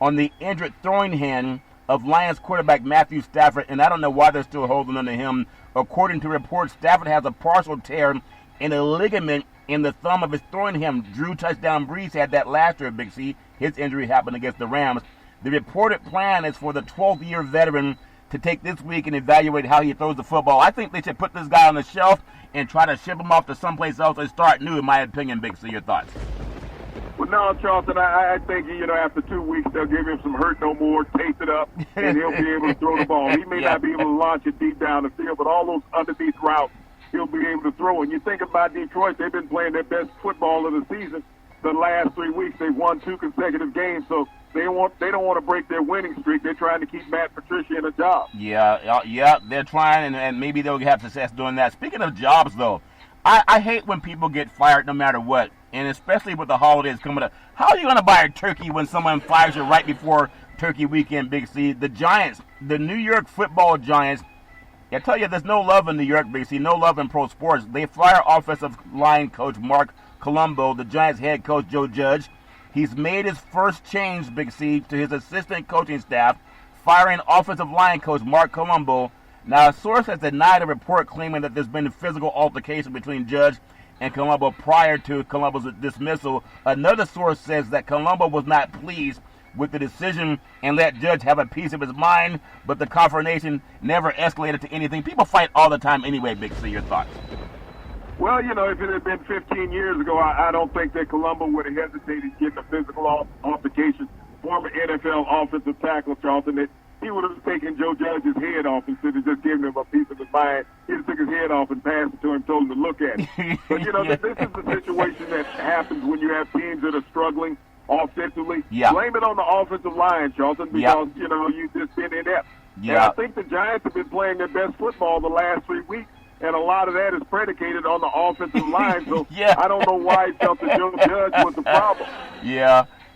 on the injured throwing hand of Lions quarterback Matthew Stafford, and I don't know why they're still holding on to him. According to reports, Stafford has a partial tear in a ligament in the thumb of his throwing hand. Drew Touchdown Brees had that last year, Big C. His injury happened against the Rams. The reported plan is for the 12th-year veteran to take this week and evaluate how he throws the football. I think they should put this guy on the shelf and try to ship him off to someplace else and start new, in my opinion, Big C. Your thoughts? Well, no, Charlton, I think, after 2 weeks, they'll give him some hurt no more, tape it up, and he'll be able to throw the ball. He may not be able to launch it deep down the field, but all those underneath routes, he'll be able to throw. And you think about Detroit, they've been playing their best football of the season. The last 3 weeks, they've won 2 consecutive games, so they don't want to break their winning streak. They're trying to keep Matt Patricia in a job. Yeah, they're trying, and maybe they'll have success doing that. Speaking of jobs, though, I hate when people get fired no matter what, and especially with the holidays coming up. How are you going to buy a turkey when someone fires you right before Turkey Weekend, Big C? The Giants, the New York Football Giants, I tell you, there's no love in New York, Big C, no love in pro sports. They fire offensive line coach Mark Colombo, the Giants head coach Joe Judge. He's made his first change, Big C, to his assistant coaching staff, firing offensive line coach Mark Colombo. Now, a source has denied a report claiming that there's been a physical altercation between Judge and Colombo prior to Colombo's dismissal. Another source says that Colombo was not pleased with the decision and let Judge have a piece of his mind, but the confrontation never escalated to anything. People fight all the time anyway, Big C. Your thoughts? Well, if it had been 15 years ago, I don't think that Colombo would have hesitated getting a physical altercation. Former NFL offensive tackle, Charlton, that he would have taken Joe Judge's head off instead of just giving him a piece of his mind. He'd have took his head off and passed it to him, told him to look at it. But, this is the situation that happens when you have teams that are struggling offensively. Blame it on the offensive line, Charlton, because, you've just been inept. And I think the Giants have been playing their best football the last 3 weeks, and a lot of that is predicated on the offensive line. So I don't know why he felt that Joe Judge was the problem.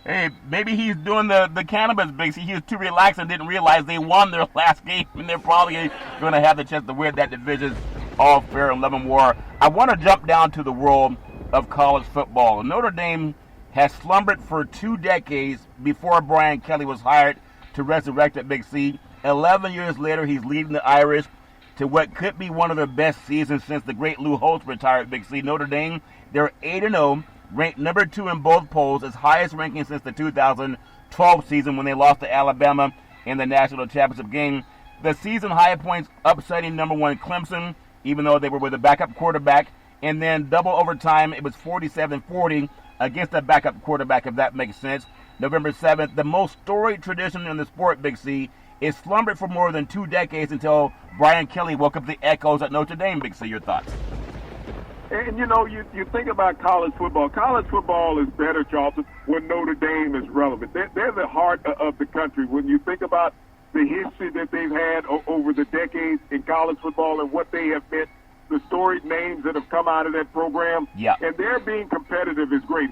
Hey, maybe he's doing the cannabis, Big C. He was too relaxed and didn't realize they won their last game, and they're probably going to have the chance to win that division. All fair and love and war. I want to jump down to the world of college football. Notre Dame has slumbered for 2 decades before Brian Kelly was hired to resurrect it, Big C. 11 years later, he's leading the Irish to what could be one of their best seasons since the great Lou Holtz retired, Big C. Notre Dame, they're 8-0, ranked number 2 in both polls, its highest ranking since the 2012 season when they lost to Alabama in the national championship game. The season high points upsetting number 1 Clemson, even though they were with a backup quarterback, and then double overtime, it was 47-40 against a backup quarterback, if that makes sense. November 7th, the most storied tradition in the sport, Big C, is slumbered for more than 2 decades until Brian Kelly woke up the echoes at Notre Dame, Big C. Your thoughts? And, you think about college football. College football is better, Charlton, when Notre Dame is relevant. They're the heart of the country. When you think about the history that they've had over the decades in college football and what they have meant, the storied names that have come out of that program, and their being competitive is great.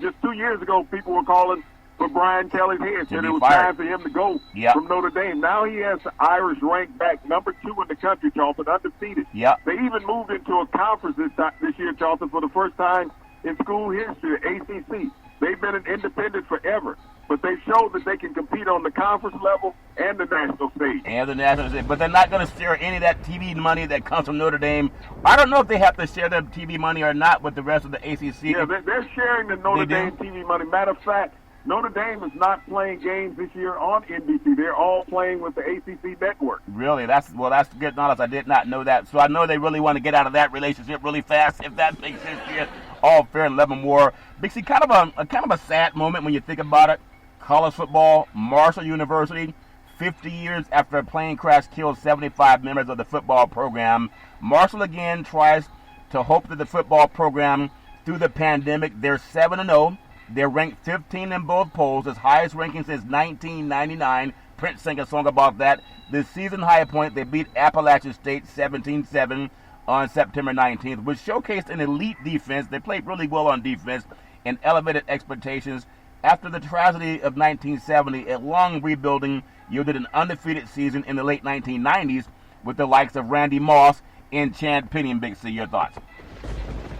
Just 2 years ago, people were calling for Brian Kelly's head. Said it was fired. time for him to go Yep. from Notre Dame. Now he has the Irish ranked back number 2 in the country, Charlton, undefeated. Yep. They even moved into a conference this year, Charlton, for the first time in school history, the ACC. They've been an independent forever, but they showed that they can compete on the conference level and the national stage. And the national stage. But they're not going to share any of that TV money that comes from Notre Dame. I don't know if they have to share their TV money or not with the rest of the ACC. Yeah, they're sharing the Notre Dame TV money. Matter of fact, Notre Dame is not playing games this year on NBC. They're all playing with the ACC network. Really? That's good knowledge. I did not know that. So I know they really want to get out of that relationship really fast, if that makes sense here. All fair and level more. Big C, kind of a sad moment when you think about it. College football, Marshall University, 50 years after a plane crash killed 75 members of the football program. Marshall again tries to hope that the football program, through the pandemic, they're 7-0. They're ranked 15 in both polls, as highest ranking since 1999. Prince sang a song about that. The season high point, they beat Appalachian State 17-7 on September 19th, which showcased an elite defense. They played really well on defense and elevated expectations. After the tragedy of 1970, a long rebuilding yielded an undefeated season in the late 1990s with the likes of Randy Moss and Chad Penning. Big C, your thoughts?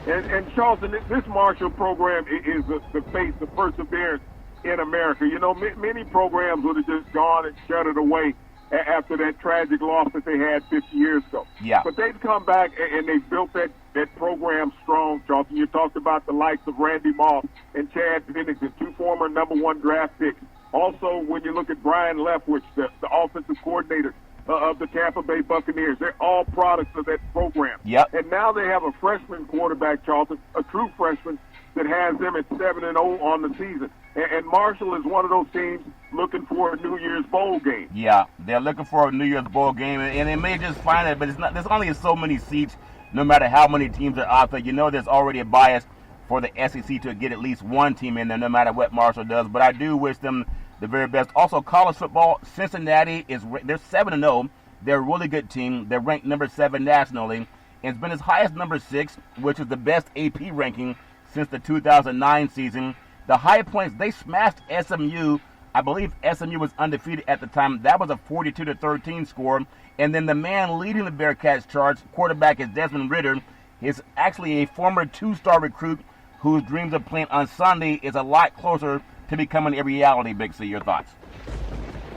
And Charlton, this Marshall program is the face of perseverance in America. You know, many programs would have just gone and shuttered away after that tragic loss that they had 50 years ago. Yeah. But they've come back and they've built that program strong, Charlton. You talked about the likes of Randy Moss and Chad Pennington, 2 former number 1 draft picks. Also, when you look at Brian Leftwich, the offensive coordinator of the Tampa Bay Buccaneers, they're all products of that program. Yep. And now they have a freshman quarterback, Charlton, a true freshman that has them at 7-0 on the season. And Marshall is one of those teams looking for a New Year's Bowl game. Yeah, they're looking for a New Year's Bowl game, and they may just find it, but it's not. There's only so many seats, no matter how many teams are out there. You know, there's already a bias for the SEC to get at least one team in there, no matter what Marshall does. But I do wish them the very best. Also, college football, Cincinnati they're 7-0. They're a really good team. They're ranked number 7 nationally, and it's been as high as number 6, which is the best AP ranking since the 2009 season. The high points, they smashed SMU. I believe SMU was undefeated at the time. That was a 42-13 score. And then the man leading the Bearcats charge, quarterback, is Desmond Ridder. He's actually a former 2-star recruit whose dreams of playing on Sunday is a lot closer to becoming a reality. Big C, your thoughts?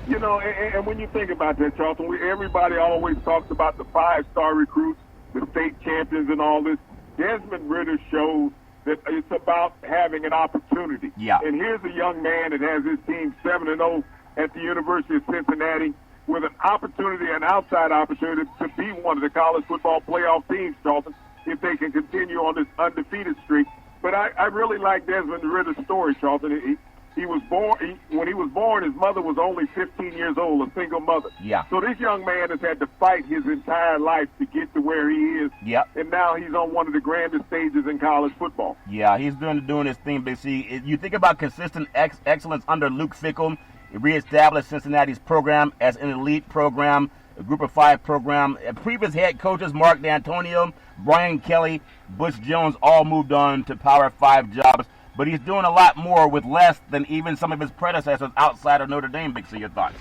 You know, and when you think about that, Charlton, everybody always talks about the 5-star recruits, the state champions and all this. Desmond Ridder shows that it's about having an opportunity. Yeah. And here's a young man that has his team 7-0 at the University of Cincinnati with an opportunity, an outside opportunity to be one of the college football playoff teams, Charlton, if they can continue on this undefeated streak. But I really like Desmond Ridder's story, Charlton. He was born, when he was born, his mother was only 15 years old, a single mother. Yeah. So this young man has had to fight his entire life to get to where he is. Yep. And now he's on one of the grandest stages in college football. Yeah, he's doing his thing, Big C. You think about consistent excellence under Luke Fickell. He reestablished Cincinnati's program as an elite program, a group of 5 program. Previous head coaches, Mark D'Antonio, Brian Kelly, Butch Jones, all moved on to Power 5 jobs. But he's doing a lot more with less than even some of his predecessors outside of Notre Dame. Big C, your thoughts?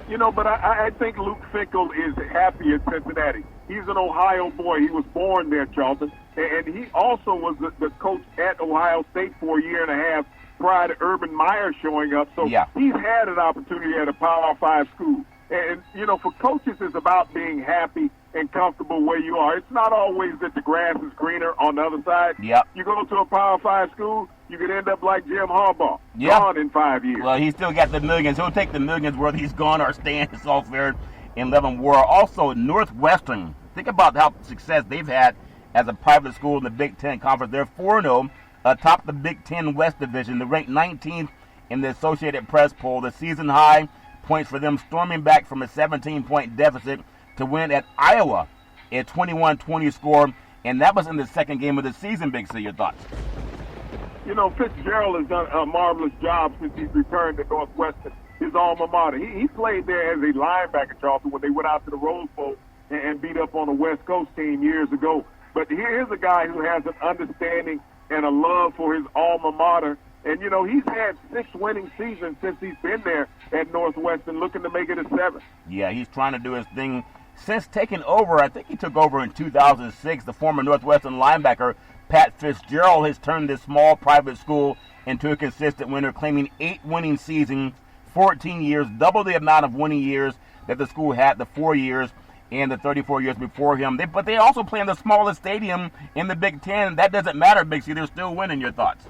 You know, but I think Luke Fickell is happy at Cincinnati. He's an Ohio boy. He was born there, Charlton. And he also was the coach at Ohio State for a year and a half prior to Urban Meyer showing up. So yeah. He's had an opportunity at a Power 5 school. And, you know, for coaches, it's about being happy and comfortable where you are. It's not always that the grass is greener on the other side. Yep. You go to a Power 5 school, you could end up like Jim Harbaugh, gone in 5 years. Well, he's still got the millions. He'll take the millions whether he's gone or staying. It's all fair in Levin War. Also, Northwestern. Think about how success they've had as a private school in the Big Ten Conference. They're 4-0 atop the Big Ten West Division. They're ranked 19th in the Associated Press poll. The season high points for them storming back from a 17-point deficit to win at Iowa, a 21-20 score, and that was in the second game of the season. Big C, your thoughts? You know, Fitzgerald has done a marvelous job since he's returned to Northwestern, his alma mater. He played there as a linebacker, Charlton, when they went out to the Rose Bowl and beat up on a West Coast team years ago. But here's a guy who has an understanding and a love for his alma mater And, you know, he's had 6 winning seasons since he's been there at Northwestern, looking to make it a 7th. Yeah, he's trying to do his thing. Since taking over, I think he took over in 2006, the former Northwestern linebacker, Pat Fitzgerald, has turned this small private school into a consistent winner, claiming 8 winning seasons, 14 years, double the amount of winning years that the school had the 4 years and the 34 years before him. But they also play in the smallest stadium in the Big Ten. That doesn't matter, Big C. They're still winning. Your thoughts?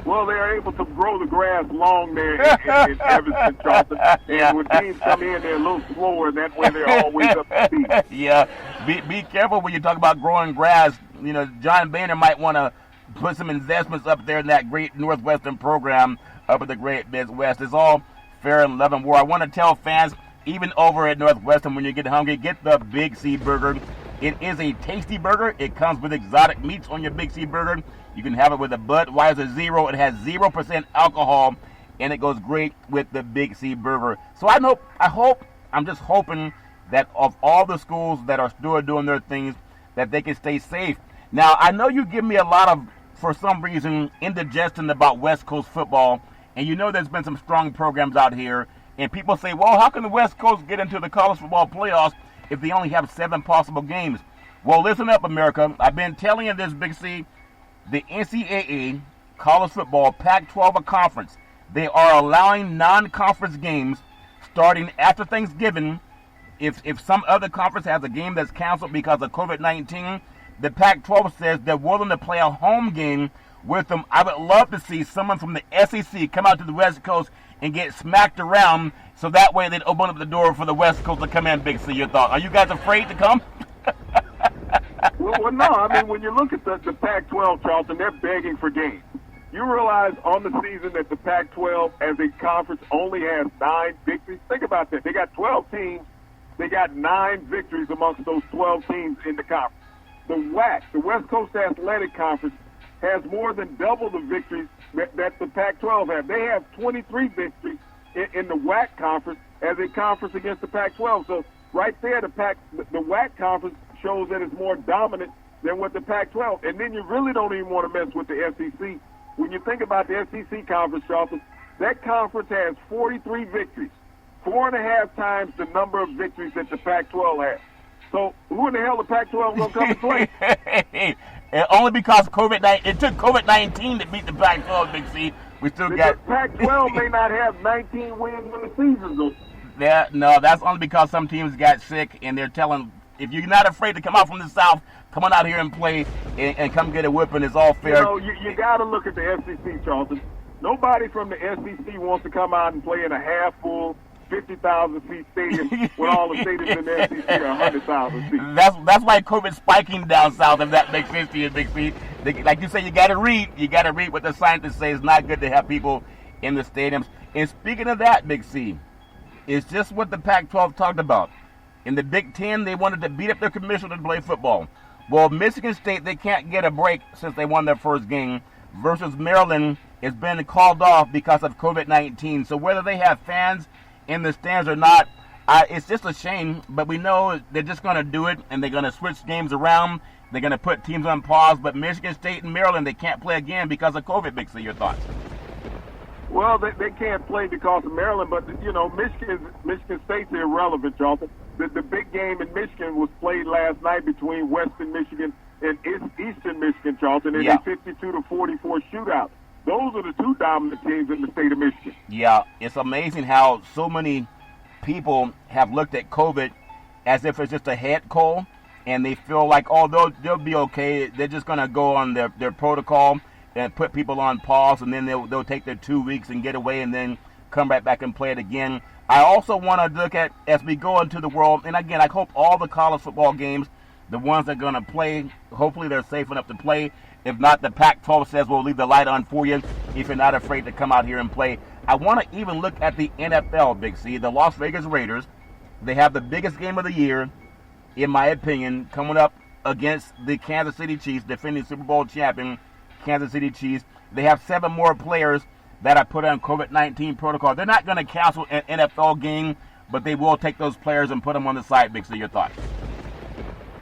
Well, they're able to grow the grass long there in Evanston, Charleston. And when teams come in, they're a little slower, and that way they're always up to speed. Yeah. Be careful when you talk about growing grass. You know, John Boehner might want to put some investments up there in that great Northwestern program up at the Great Midwest. It's all fair and love and war. I want to tell fans, even over at Northwestern, when you get hungry, get the Big C Burger. It is a tasty burger. It comes with exotic meats on your Big C Burger. You can have it with a Budweiser Zero. It has 0% alcohol, and it goes great with the Big C Burger. So I'm just hoping that of all the schools that are still doing their things, that they can stay safe. Now, I know you give me a lot of, for some reason, indigestion about West Coast football, and you know there's been some strong programs out here, and people say, well, how can the West Coast get into the college football playoffs if they only have 7 possible games? Well, listen up, America. I've been telling you this, Big C. The NCAA, college football, Pac-12 a conference, they are allowing non-conference games starting after Thanksgiving. If some other conference has a game that's canceled because of COVID-19, the Pac-12 says they're willing to play a home game with them. I would love to see someone from the SEC come out to the West Coast and get smacked around, so that way they'd open up the door for the West Coast to come in. Big C, your thought? Are you guys afraid to come? Well, no. I mean, when you look at the Pac-12, Charleston, they're begging for games. You realize on the season that the Pac-12 as a conference only has 9 victories? Think about that. They got 12 teams. They got 9 victories amongst those 12 teams in the conference. The WAC, the West Coast Athletic Conference, has more than double the victories that the Pac-12 have. They have 23 victories in the WAC conference as a conference against the Pac-12. So right there, the WAC conference shows that it's more dominant than what the Pac-12. And then you really don't even want to mess with the SEC. When you think about the SEC conference, Charleston, that conference has 43 victories, 4.5 times the number of victories that the Pac-12 has. So who in the hell the Pac-12 going to come and play? And only because it took COVID-19 to beat the Pac-12, Big C. We still got... The Pac-12 may not have 19 wins when the season's over. Yeah, no, that's only because some teams got sick, and they're telling, if you're not afraid to come out from the South, come on out here and play and come get a whipping. It's all fair. You know, you got to look at the SEC, Charleston. Nobody from the SEC wants to come out and play in a half-full, 50,000-seat stadium when all the stadiums in the SEC are 100,000 seats. That's why COVID's spiking down south, if that makes sense to you, Big C. Like you say, you got to read. You got to read what the scientists say. It's not good to have people in the stadiums. And speaking of that, Big C, it's just what the Pac-12 talked about. In the Big Ten, they wanted to beat up their commissioner to play football. Well, Michigan State, they can't get a break since they won their first game, versus Maryland has been called off because of COVID-19. So whether they have fans in the stands or not, it's just a shame, but we know they're just going to do it, and they're going to switch games around. They're going to put teams on pause, but Michigan State and Maryland, they can't play again because of COVID. Big C, your thoughts? Well, they can't play because of Maryland, but, you know, Michigan State's irrelevant, Charleston. The big game in Michigan was played last night between Western Michigan and Eastern Michigan, Charleston, in a 52-44 shootout. Those are the 2 dominant teams in the state of Michigan. Yeah, it's amazing how so many people have looked at COVID as if it's just a head cold, and they feel like, oh, they'll be okay. They're just going to go on their protocol and put people on pause, and then they'll take their 2 weeks and get away and then come right back and play it again. I also want to look at, as we go into the world, and again, I hope all the college football games, the ones that are going to play, hopefully they're safe enough to play. If not, the Pac-12 says we'll leave the light on for you if you're not afraid to come out here and play. I want to even look at the NFL, Big C. The Las Vegas Raiders, they have the biggest game of the year, in my opinion, coming up against the Kansas City Chiefs, defending Super Bowl champion Kansas City Chiefs. They have 7 more players that are put on COVID-19 protocol. They're not going to cancel an NFL game, but they will take those players and put them on the side. Big C, your thoughts?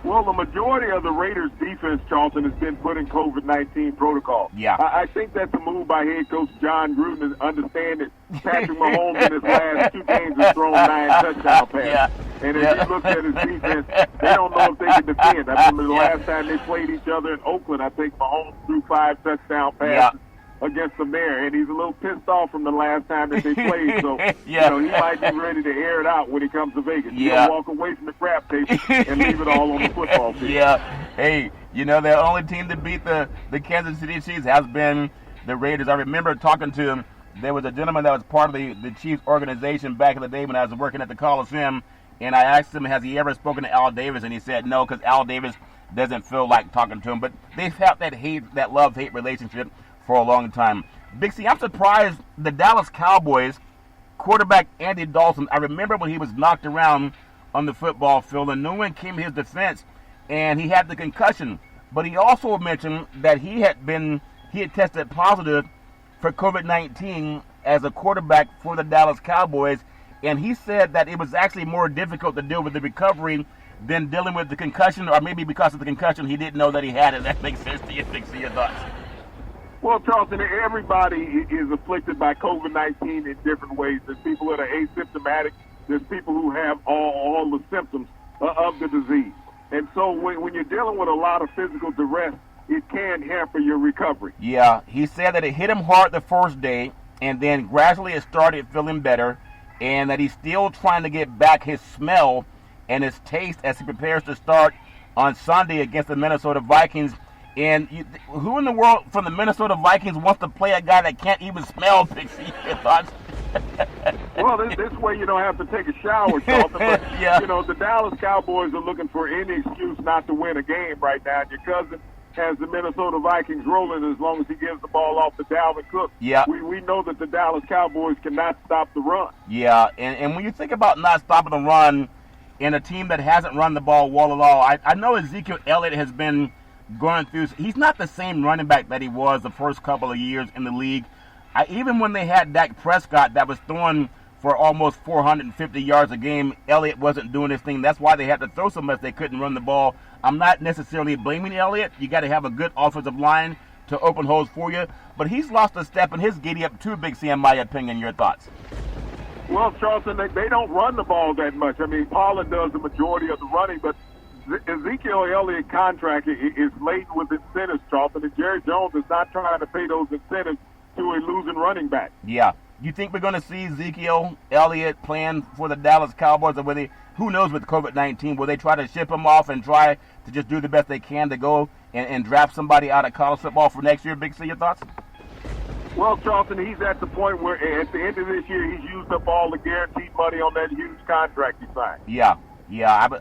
Well, the majority of the Raiders' defense, Charlton, has been put in COVID-19 protocol. Yeah. I think that's a move by head coach John Gruden to understand that Patrick Mahomes in his last 2 games has thrown 9 touchdown passes. Yeah. And if you look at his defense, they don't know if they can defend. I remember the last time they played each other in Oakland, I think Mahomes threw 5 touchdown passes against them there, and he's a little pissed off from the last time that they played. So, he might be ready to air it out when he comes to Vegas. He'll walk away from the crap tape and leave it all on the football field. Yeah. Hey, the only team that beat the Kansas City Chiefs has been the Raiders. I remember talking to him. There was a gentleman that was part of the Chiefs organization back in the day when I was working at the Coliseum, and I asked him, has he ever spoken to Al Davis? And he said no, because Al Davis doesn't feel like talking to him. But they've had that love-hate relationship for a long time. Big C, I'm surprised the Dallas Cowboys quarterback Andy Dalton, I remember when he was knocked around on the football field and no one came to his defense and he had the concussion. But he also mentioned that he had tested positive for COVID-19 as a quarterback for the Dallas Cowboys, and he said that it was actually more difficult to deal with the recovery than dealing with the concussion, or maybe because of the concussion he didn't know that he had it. That makes sense to you. Big C, your thoughts? Well, Charlton, everybody is afflicted by COVID-19 in different ways. There's people that are asymptomatic. There's people who have all the symptoms of the disease. And so when you're dealing with a lot of physical duress, it can hamper your recovery. Yeah, he said that it hit him hard the first day, and then gradually it started feeling better, and that he's still trying to get back his smell and his taste as he prepares to start on Sunday against the Minnesota Vikings. And who in the world from the Minnesota Vikings wants to play a guy that can't even smell? Pixie, your thoughts? Well, this way you don't have to take a shower, Charlton. But, the Dallas Cowboys are looking for any excuse not to win a game right now. And your cousin has the Minnesota Vikings rolling as long as he gives the ball off to Dalvin Cook. Yeah. We know that the Dallas Cowboys cannot stop the run. Yeah, and when you think about not stopping the run in a team that hasn't run the ball well at all, I know Ezekiel Elliott has been going through. He's not the same running back that he was the first couple of years in the league. Even when they had Dak Prescott that was throwing for almost 450 yards a game, Elliott wasn't doing his thing. That's why they had to throw so much they couldn't run the ball. I'm not necessarily blaming Elliott. You got to have a good offensive line to open holes for you. But he's lost a step in his giddy up too, Big C, in my opinion. Your thoughts? Well, Charlton, they don't run the ball that much. I mean, Pollard does the majority of the running, but Ezekiel Elliott's contract is laden with incentives, Charlton, and Jerry Jones is not trying to pay those incentives to a losing running back. Yeah. You think we're going to see Ezekiel Elliott playing for the Dallas Cowboys, or who knows with COVID-19, will they try to ship him off and try to just do the best they can to go and draft somebody out of college football for next year? Big C, your thoughts? Well, Charlton, he's at the point where at the end of this year, he's used up all the guaranteed money on that huge contract he signed. Yeah,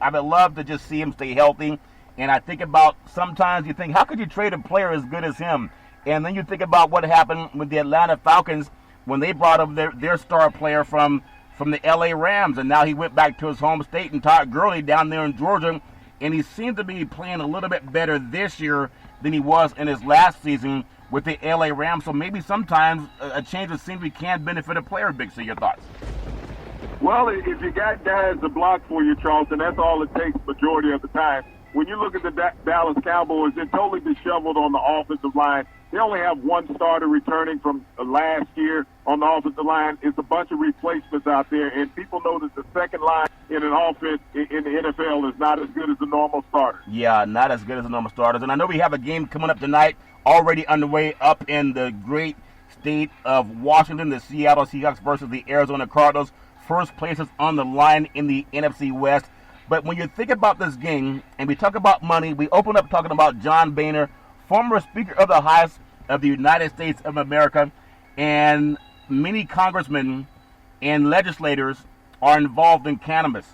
I would love to just see him stay healthy. And I think about, sometimes you think, how could you trade a player as good as him? And then you think about what happened with the Atlanta Falcons when they brought over their star player from the L.A. Rams, and now he went back to his home state, and Todd Gurley down there in Georgia, and he seemed to be playing a little bit better this year than he was in his last season with the L.A. Rams. So maybe sometimes a change of scenery can benefit a player. Big C, your thoughts? Well, if you got guys to block for you, Charlton, that's all it takes majority of the time. When you look at the Dallas Cowboys, they're totally disheveled on the offensive line. They only have one starter returning from last year on the offensive line. It's a bunch of replacements out there, and people know that the second line in an offense in the NFL is not as good as the normal starters. Yeah, not as good as the normal starters. And I know we have a game coming up tonight, already underway up in the great state of Washington, the Seattle Seahawks versus the Arizona Cardinals. First place is on the line in the NFC West. But when you think about this game, and we talk about money, we open up talking about John Boehner, former Speaker of the House of the United States of America, and many congressmen and legislators are involved in cannabis.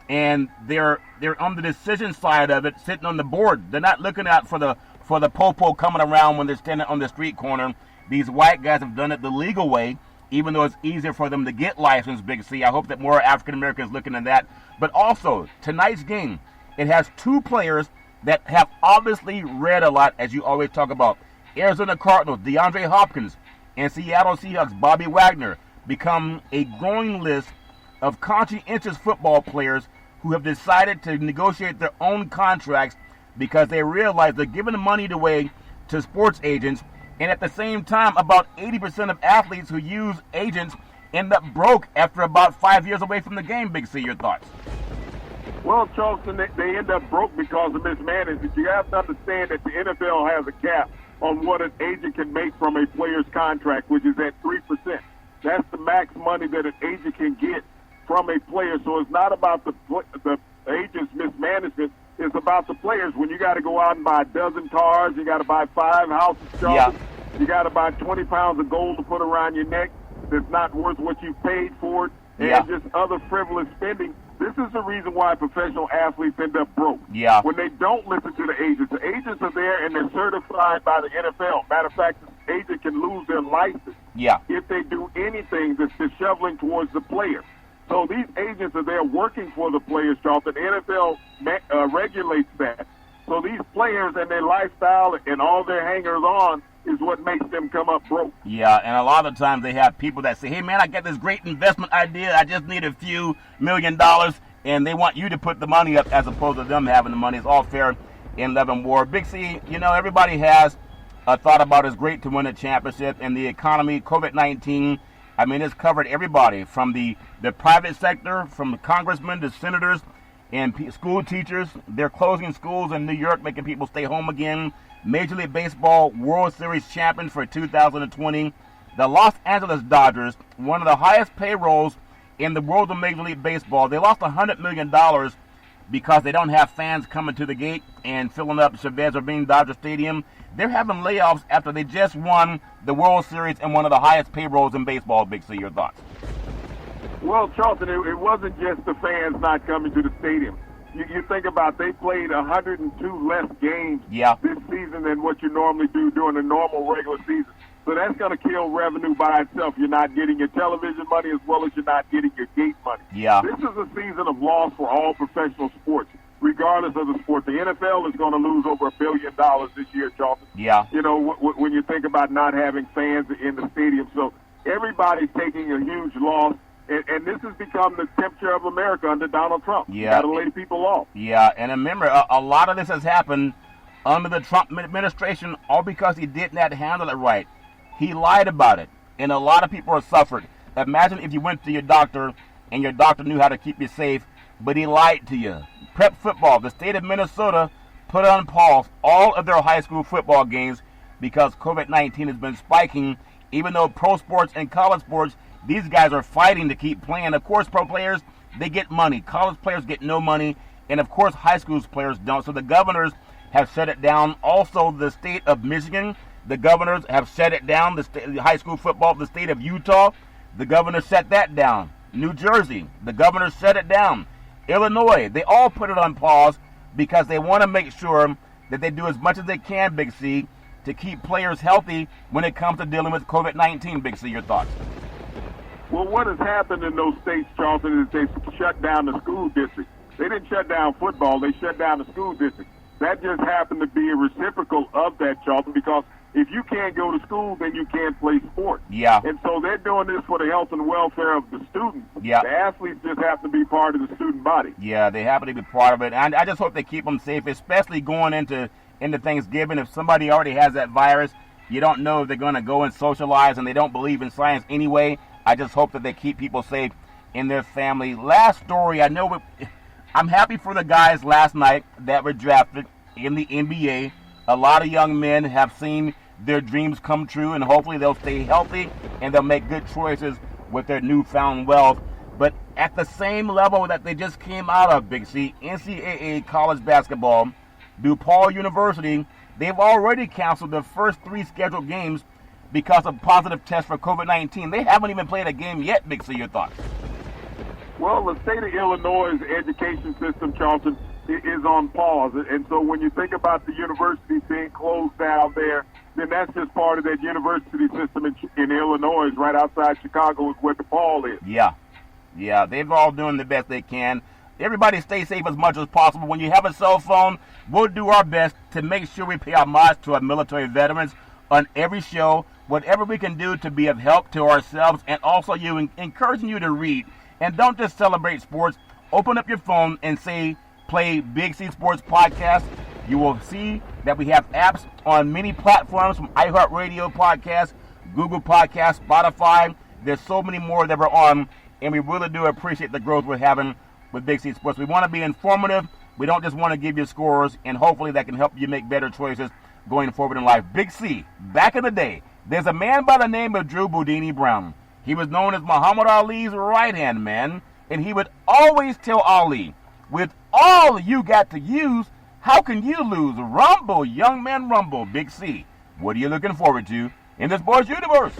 And they're on the decision side of it, sitting on the board. They're not looking out for the popo coming around when they're standing on the street corner. These white guys have done it the legal way, even though it's easier for them to get licensed, Big C. I hope that more African Americans looking at that. But also, tonight's game, it has two players that have obviously read a lot, as you always talk about. Arizona Cardinals, DeAndre Hopkins, and Seattle Seahawks, Bobby Wagner, become a growing list of conscientious football players who have decided to negotiate their own contracts because they realize they're giving the money away to sports agents, and at the same time, about 80% of athletes who use agents end up broke after about 5 years away from the game. Big C, your thoughts? Well, Charleston, they end up broke because of mismanagement. You have to understand that the NFL has a cap on what an agent can make from a player's contract, which is at 3%. That's the max money that an agent can get from a player. So it's not about the agent's mismanagement. It's about the players. When you got to go out and buy a dozen cars, you got to buy 5 houses, Charleston. Yeah. You got to buy 20 pounds of gold to put around your neck that's not worth what you paid for it, and just other frivolous spending. This is the reason why professional athletes end up broke. Yeah. When they don't listen to the agents are there and they're certified by the NFL. Matter of fact, the agent can lose their license if they do anything that's disheveling towards the player. So these agents are there working for the players, Charlton. The NFL regulates that. So these players and their lifestyle and all their hangers-on is what makes them come up broke. Yeah, and a lot of times they have people that say, hey, man, I got this great investment idea. I just need a few $1 million, and they want you to put the money up as opposed to them having the money. It's all fair in love and war. Big C, everybody has a thought about it's great to win a championship, and the economy, COVID-19, I mean, it's covered everybody from the private sector, from the congressmen to senators and school teachers. They're closing schools in New York, making people stay home again. Major League Baseball World Series champion for 2020. The Los Angeles Dodgers, one of the highest payrolls in the world of Major League Baseball. They lost $100 million because they don't have fans coming to the gate and filling up Chavez Ravine Dodger Stadium. They're having layoffs after they just won the World Series and one of the highest payrolls in baseball. Big C, your thoughts? Well, Charlton, it wasn't just the fans not coming to the stadium. You think about they played 102 less games this season than what you normally do during a normal regular season. So that's going to kill revenue by itself. You're not getting your television money as well as you're not getting your gate money. Yeah. This is a season of loss for all professional sports, regardless of the sport. The NFL is going to lose over $1 billion this year, Charlton. Yeah. When you think about not having fans in the stadium. So everybody's taking a huge loss. And this has become the temperature of America under Donald Trump. Yeah. You got to lay people off. Yeah, and remember, a lot of this has happened under the Trump administration, all because he did not handle it right. He lied about it, and a lot of people have suffered. Imagine if you went to your doctor, and your doctor knew how to keep you safe, but he lied to you. Prep football, the state of Minnesota put on pause all of their high school football games because COVID-19 has been spiking, even though pro sports and college sports, these guys are fighting to keep playing. Of course, pro players, they get money. College players get no money. And, of course, high school players don't. So the governors have shut it down. Also, the state of Michigan, the governors have shut it down. The high school football, the state of Utah, the governor shut that down. New Jersey, the governor shut it down. Illinois, they all put it on pause because they want to make sure that they do as much as they can, Big C, to keep players healthy when it comes to dealing with COVID-19. Big C, your thoughts? Well, what has happened in those states, Charlton, is they shut down the school district. They didn't shut down football. They shut down the school district. That just happened to be a reciprocal of that, Charlton, because if you can't go to school, then you can't play sports. Yeah. And so they're doing this for the health and welfare of the students. Yeah. The athletes just have to be part of the student body. Yeah, they happen to be part of it. And I just hope they keep them safe, especially going into Thanksgiving. If somebody already has that virus, you don't know if they're going to go and socialize, and they don't believe in science anyway. I just hope that they keep people safe in their family. Last story, I'm happy for the guys last night that were drafted in the NBA. A lot of young men have seen their dreams come true, and hopefully they'll stay healthy and they'll make good choices with their newfound wealth. But at the same level that they just came out of, Big C, NCAA college basketball, DePaul University, they've already canceled their first 3 scheduled games because of positive tests for COVID-19. They haven't even played a game yet, Big C. Your thoughts? Well, the state of Illinois' education system, Charlton, is on pause. And so when you think about the universities being closed down there, then that's just part of that university system in Illinois, right outside Chicago is where DePaul is. Yeah, they've all doing the best they can. Everybody stay safe as much as possible. When you have a cell phone, we'll do our best to make sure we pay homage to our military veterans on every show. Whatever we can do to be of help to ourselves, and also encouraging you to read. And don't just celebrate sports. open up your phone and say, play Big C Sports Podcast. You will see that we have apps on many platforms, from iHeartRadio Podcast, Google Podcast, Spotify. There's so many more that we're on, and we really do appreciate the growth we're having with Big C Sports. We want to be informative. We don't just want to give you scores, and hopefully that can help you make better choices going forward in life. Big C, back in the day, there's a man by the name of Drew Boudini Brown. He was known as Muhammad Ali's right-hand man, and he would always tell Ali, with all you got to use, how can you lose? Rumble, young man, rumble. Big C, what are you looking forward to in the sports universe?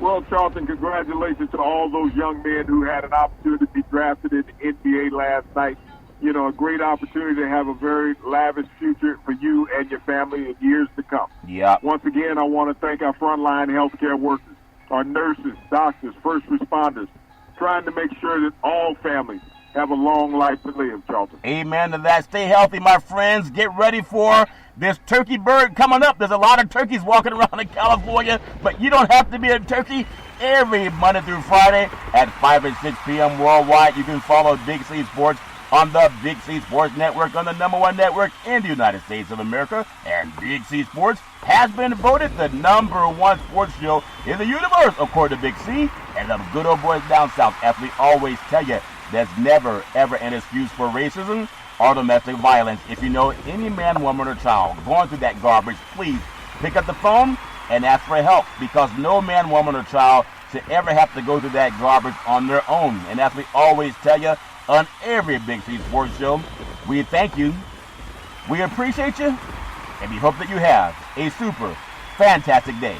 Well, Charlton, congratulations to all those young men who had an opportunity to be drafted in the NBA last night. You know, a great opportunity to have a very lavish future for you and your family in years to come. Yeah. Once again, I want to thank our frontline healthcare workers, our nurses, doctors, first responders, trying to make sure that all families have a long life to live, Charlton. Amen to that. Stay healthy, my friends. Get ready for this turkey bird coming up. There's a lot of turkeys walking around in California, but you don't have to be a turkey. Every Monday through Friday at 5 and 6 p.m. worldwide, you can follow Big C Sports on the Big C Sports Network, on the #1 network in the United States of America. And Big C Sports has been voted the #1 sports show in the universe, according to Big C and the good old boys down south. As we always tell you, there's never, ever an excuse for racism or domestic violence. If you know any man, woman, or child going through that garbage, please pick up the phone and ask for help, because no man, woman, or child should ever have to go through that garbage on their own. And as we always tell you on every Big C Sports show, we thank you, we appreciate you, and we hope that you have a super fantastic day.